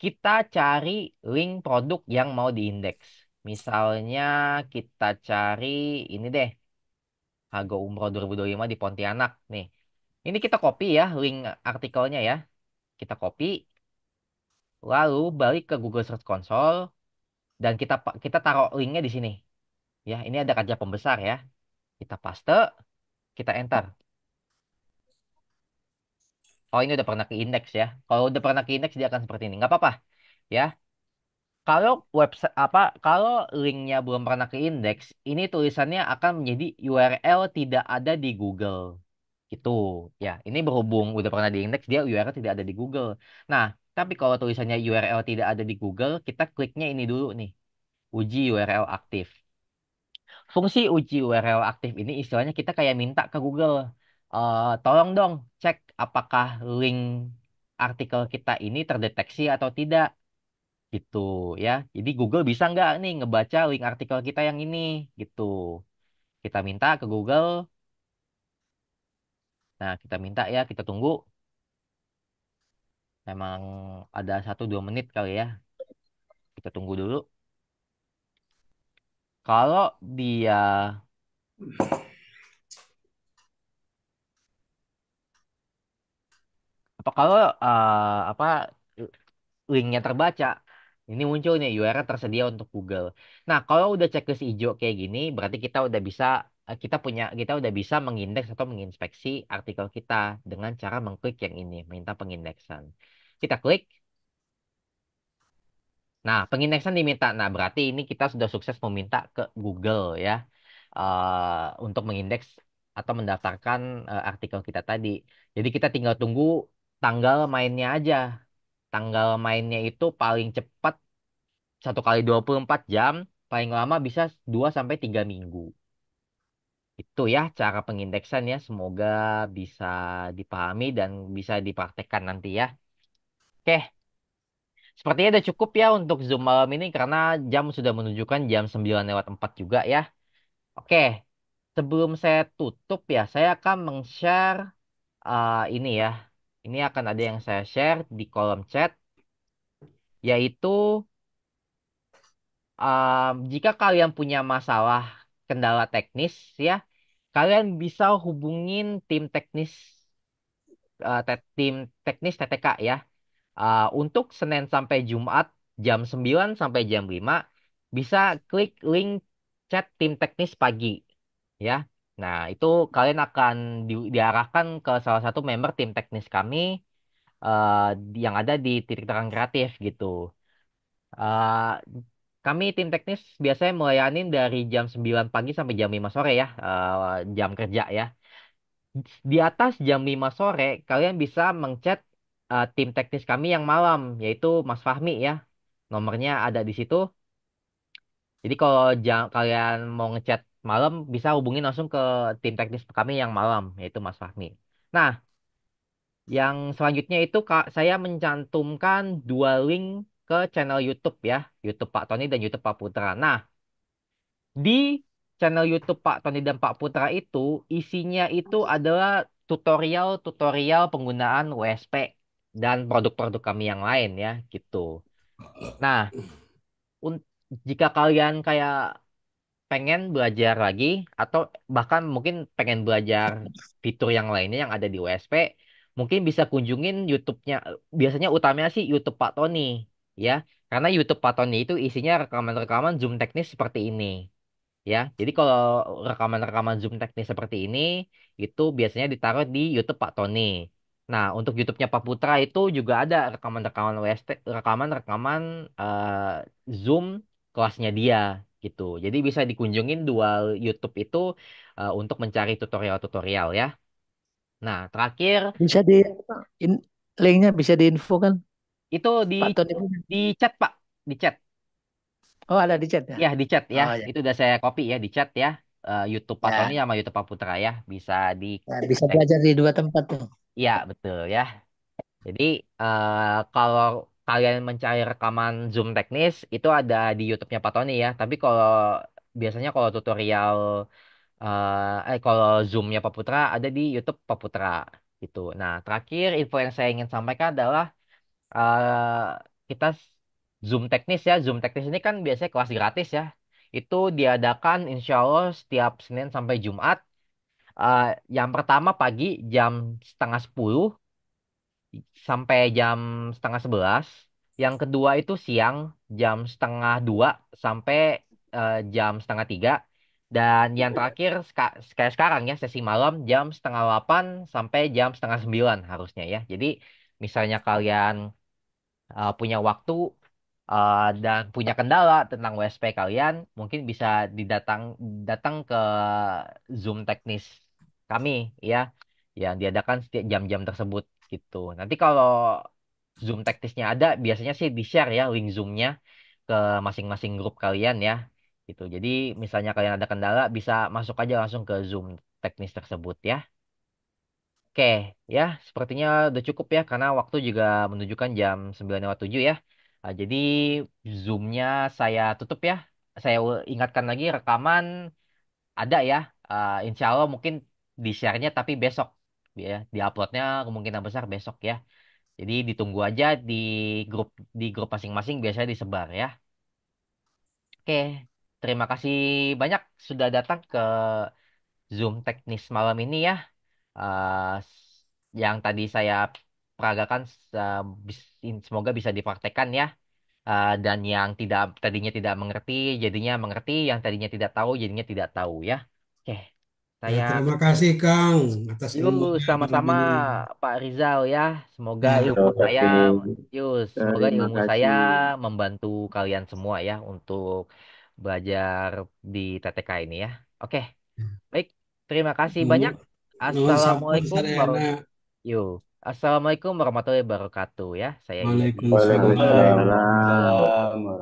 kita cari link produk yang mau diindeks. Misalnya kita cari ini deh, Hago Umroh 2025 di Pontianak nih. Ini kita copy ya link artikelnya ya, kita copy lalu balik ke Google Search Console dan kita taruh linknya di sini ya. Ini ada kaca pembesar ya, kita paste, kita enter. Oh, ini udah pernah ke indeks ya. Kalau udah pernah ke indeks dia akan seperti ini, nggak apa-apa ya. Kalau website kalau linknya belum pernah ke indeks, ini tulisannya akan menjadi URL tidak ada di Google gitu ya. Ini berhubung udah pernah di indeks, dia URL tidak ada di Google. Nah, tapi kalau tulisannya URL tidak ada di Google, kita kliknya ini dulu nih, uji URL aktif. Fungsi uji URL aktif ini istilahnya kita kayak minta ke Google, tolong dong cek apakah link artikel kita ini terdeteksi atau tidak gitu ya. Jadi Google bisa nggak nih ngebaca link artikel kita yang ini gitu. Kita minta ke Google. Nah, kita minta ya, kita tunggu. Memang ada 1-2 menit kali ya. Kita tunggu dulu. Kalau dia kalau apa linknya terbaca, ini muncul nih URL tersedia untuk Google. Nah, kalau udah checklist hijau kayak gini, berarti kita udah bisa mengindeks atau menginspeksi artikel kita dengan cara mengklik yang ini, minta pengindeksan. Kita klik. Nah, pengindeksan diminta. Nah, berarti ini kita sudah sukses meminta ke Google ya, untuk mengindeks atau mendaftarkan artikel kita tadi. Jadi kita tinggal tunggu tanggal mainnya aja. Tanggal mainnya itu paling cepat 1 kali 24 jam, paling lama bisa 2 sampai 3 minggu. Itu ya cara pengindeksan ya. Semoga bisa dipahami dan bisa dipraktekkan nanti ya. Oke, sepertinya udah cukup ya untuk Zoom malam ini karena jam sudah menunjukkan jam 9:04 juga ya. Oke, sebelum saya tutup ya, saya akan meng-share ini ya. Ini akan ada yang saya share di kolom chat, yaitu jika kalian punya masalah kendala teknis ya, kalian bisa hubungin tim teknis TTK ya. Untuk Senin sampai Jumat jam 9 sampai jam 5 bisa klik link chat tim teknis pagi ya. Nah, itu kalian akan diarahkan ke salah satu member tim teknis kami eh, yang ada di titik terang kreatif gitu. Eh, Kami tim teknis biasanya melayani dari jam 9 pagi sampai jam 5 sore ya, jam kerja ya. Di atas jam 5 sore, kalian bisa mengchat tim teknis kami yang malam, yaitu Mas Fahmi ya. Nomornya ada di situ. Jadi kalau kalian mau ngechat malam, bisa hubungin langsung ke tim teknis kami yang malam, yaitu Mas Fahmi. Nah, yang selanjutnya itu saya mencantumkan 2 link ke channel YouTube ya, YouTube Pak Tony dan YouTube Pak Putra. Nah, di channel YouTube Pak Tony dan Pak Putra itu isinya itu adalah tutorial-tutorial penggunaan WSP dan produk-produk kami yang lain ya gitu. Nah, un- jika kalian kayak pengen belajar lagi atau bahkan mungkin pengen belajar fitur yang lainnya yang ada di WSP, mungkin bisa kunjungin YouTube-nya. Biasanya utamanya sih YouTube Pak Tony, ya. Karena YouTube Pak Tony itu isinya rekaman-rekaman Zoom teknis seperti ini. Ya, jadi kalau rekaman-rekaman Zoom teknis seperti ini itu biasanya ditaruh di YouTube Pak Tony. Nah, untuk YouTube-nya Pak Putra itu juga ada rekaman-rekaman WST, rekaman-rekaman Zoom kelasnya dia gitu. Jadi bisa dikunjungin dua YouTube itu untuk mencari tutorial-tutorial ya. Nah, terakhir Bisa in, linknya bisa diinfokan itu di Pak Tony punya. di chat Pak, di chat. Oh, ada di chat ya. Ya, di chat ya. Oh ya. Itu udah saya copy ya di chat ya. YouTube Pak Tony Ya, sama YouTube Pak Putra ya. Bisa di ya, bisa cek. belajar di dua tempat tuh. Iya, betul ya. Jadi kalau kalian mencari rekaman Zoom teknis itu ada di YouTube-nya Pak Tony ya. Tapi kalau biasanya kalau tutorial kalau Zoom-nya Pak Putra ada di YouTube Pak Putra gitu. Nah, terakhir info yang saya ingin sampaikan adalah kita Zoom teknis ya. Zoom teknis ini kan biasanya kelas gratis ya. Itu diadakan insya Allah setiap Senin sampai Jumat. Yang pertama pagi jam setengah 10 sampai jam setengah 11. Yang kedua itu siang jam setengah 2 sampai jam setengah 3. Dan yang terakhir kayak sekarang ya sesi malam jam setengah 8 sampai jam setengah 9 harusnya ya. Jadi misalnya kalian punya waktu dan punya kendala tentang WSP kalian, mungkin bisa datang ke Zoom teknis kami ya, yang diadakan setiap jam-jam tersebut gitu. Nanti kalau Zoom teknisnya ada, biasanya sih di-share ya link Zoom-nya ke masing-masing grup kalian ya, gitu. Jadi misalnya kalian ada kendala, bisa masuk aja langsung ke Zoom teknis tersebut ya. Oke, ya, sepertinya udah cukup ya, karena waktu juga menunjukkan jam 9.07 ya. Jadi, Zoom-nya saya tutup ya. Saya ingatkan lagi, rekaman ada ya. Insya Allah mungkin di-share-nya tapi besok. Ya, di-upload-nya kemungkinan besar besok ya. Jadi, ditunggu aja grup di grup masing-masing biasanya disebar ya. Oke, terima kasih banyak sudah datang ke Zoom teknis malam ini ya. eh, yang tadi saya peragakan semoga bisa dipraktekkan ya. Dan yang tadinya tidak mengerti jadinya mengerti, yang tadinya tidak tahu jadinya tidak tahu ya. Oke, Ya, saya terima tutup. kasih Kang atas Yuk, ilmunya malam sama-sama ini. Pak Rizal ya. Semoga Ya, ilmu Terima saya, kasih. yuk, semoga Terima ilmu saya kasih. membantu kalian semua ya untuk belajar di TTK ini ya. Oke, baik. Terima kasih banyak. nuhun nuhun sampun Assalamualaikum sadayana. Yuk. Assalamualaikum warahmatullahi wabarakatuh ya. Saya Yadi pamit. Waalaikumsalam. Waalaikumsalam. Waalaikumsalam. Waalaikumsalam.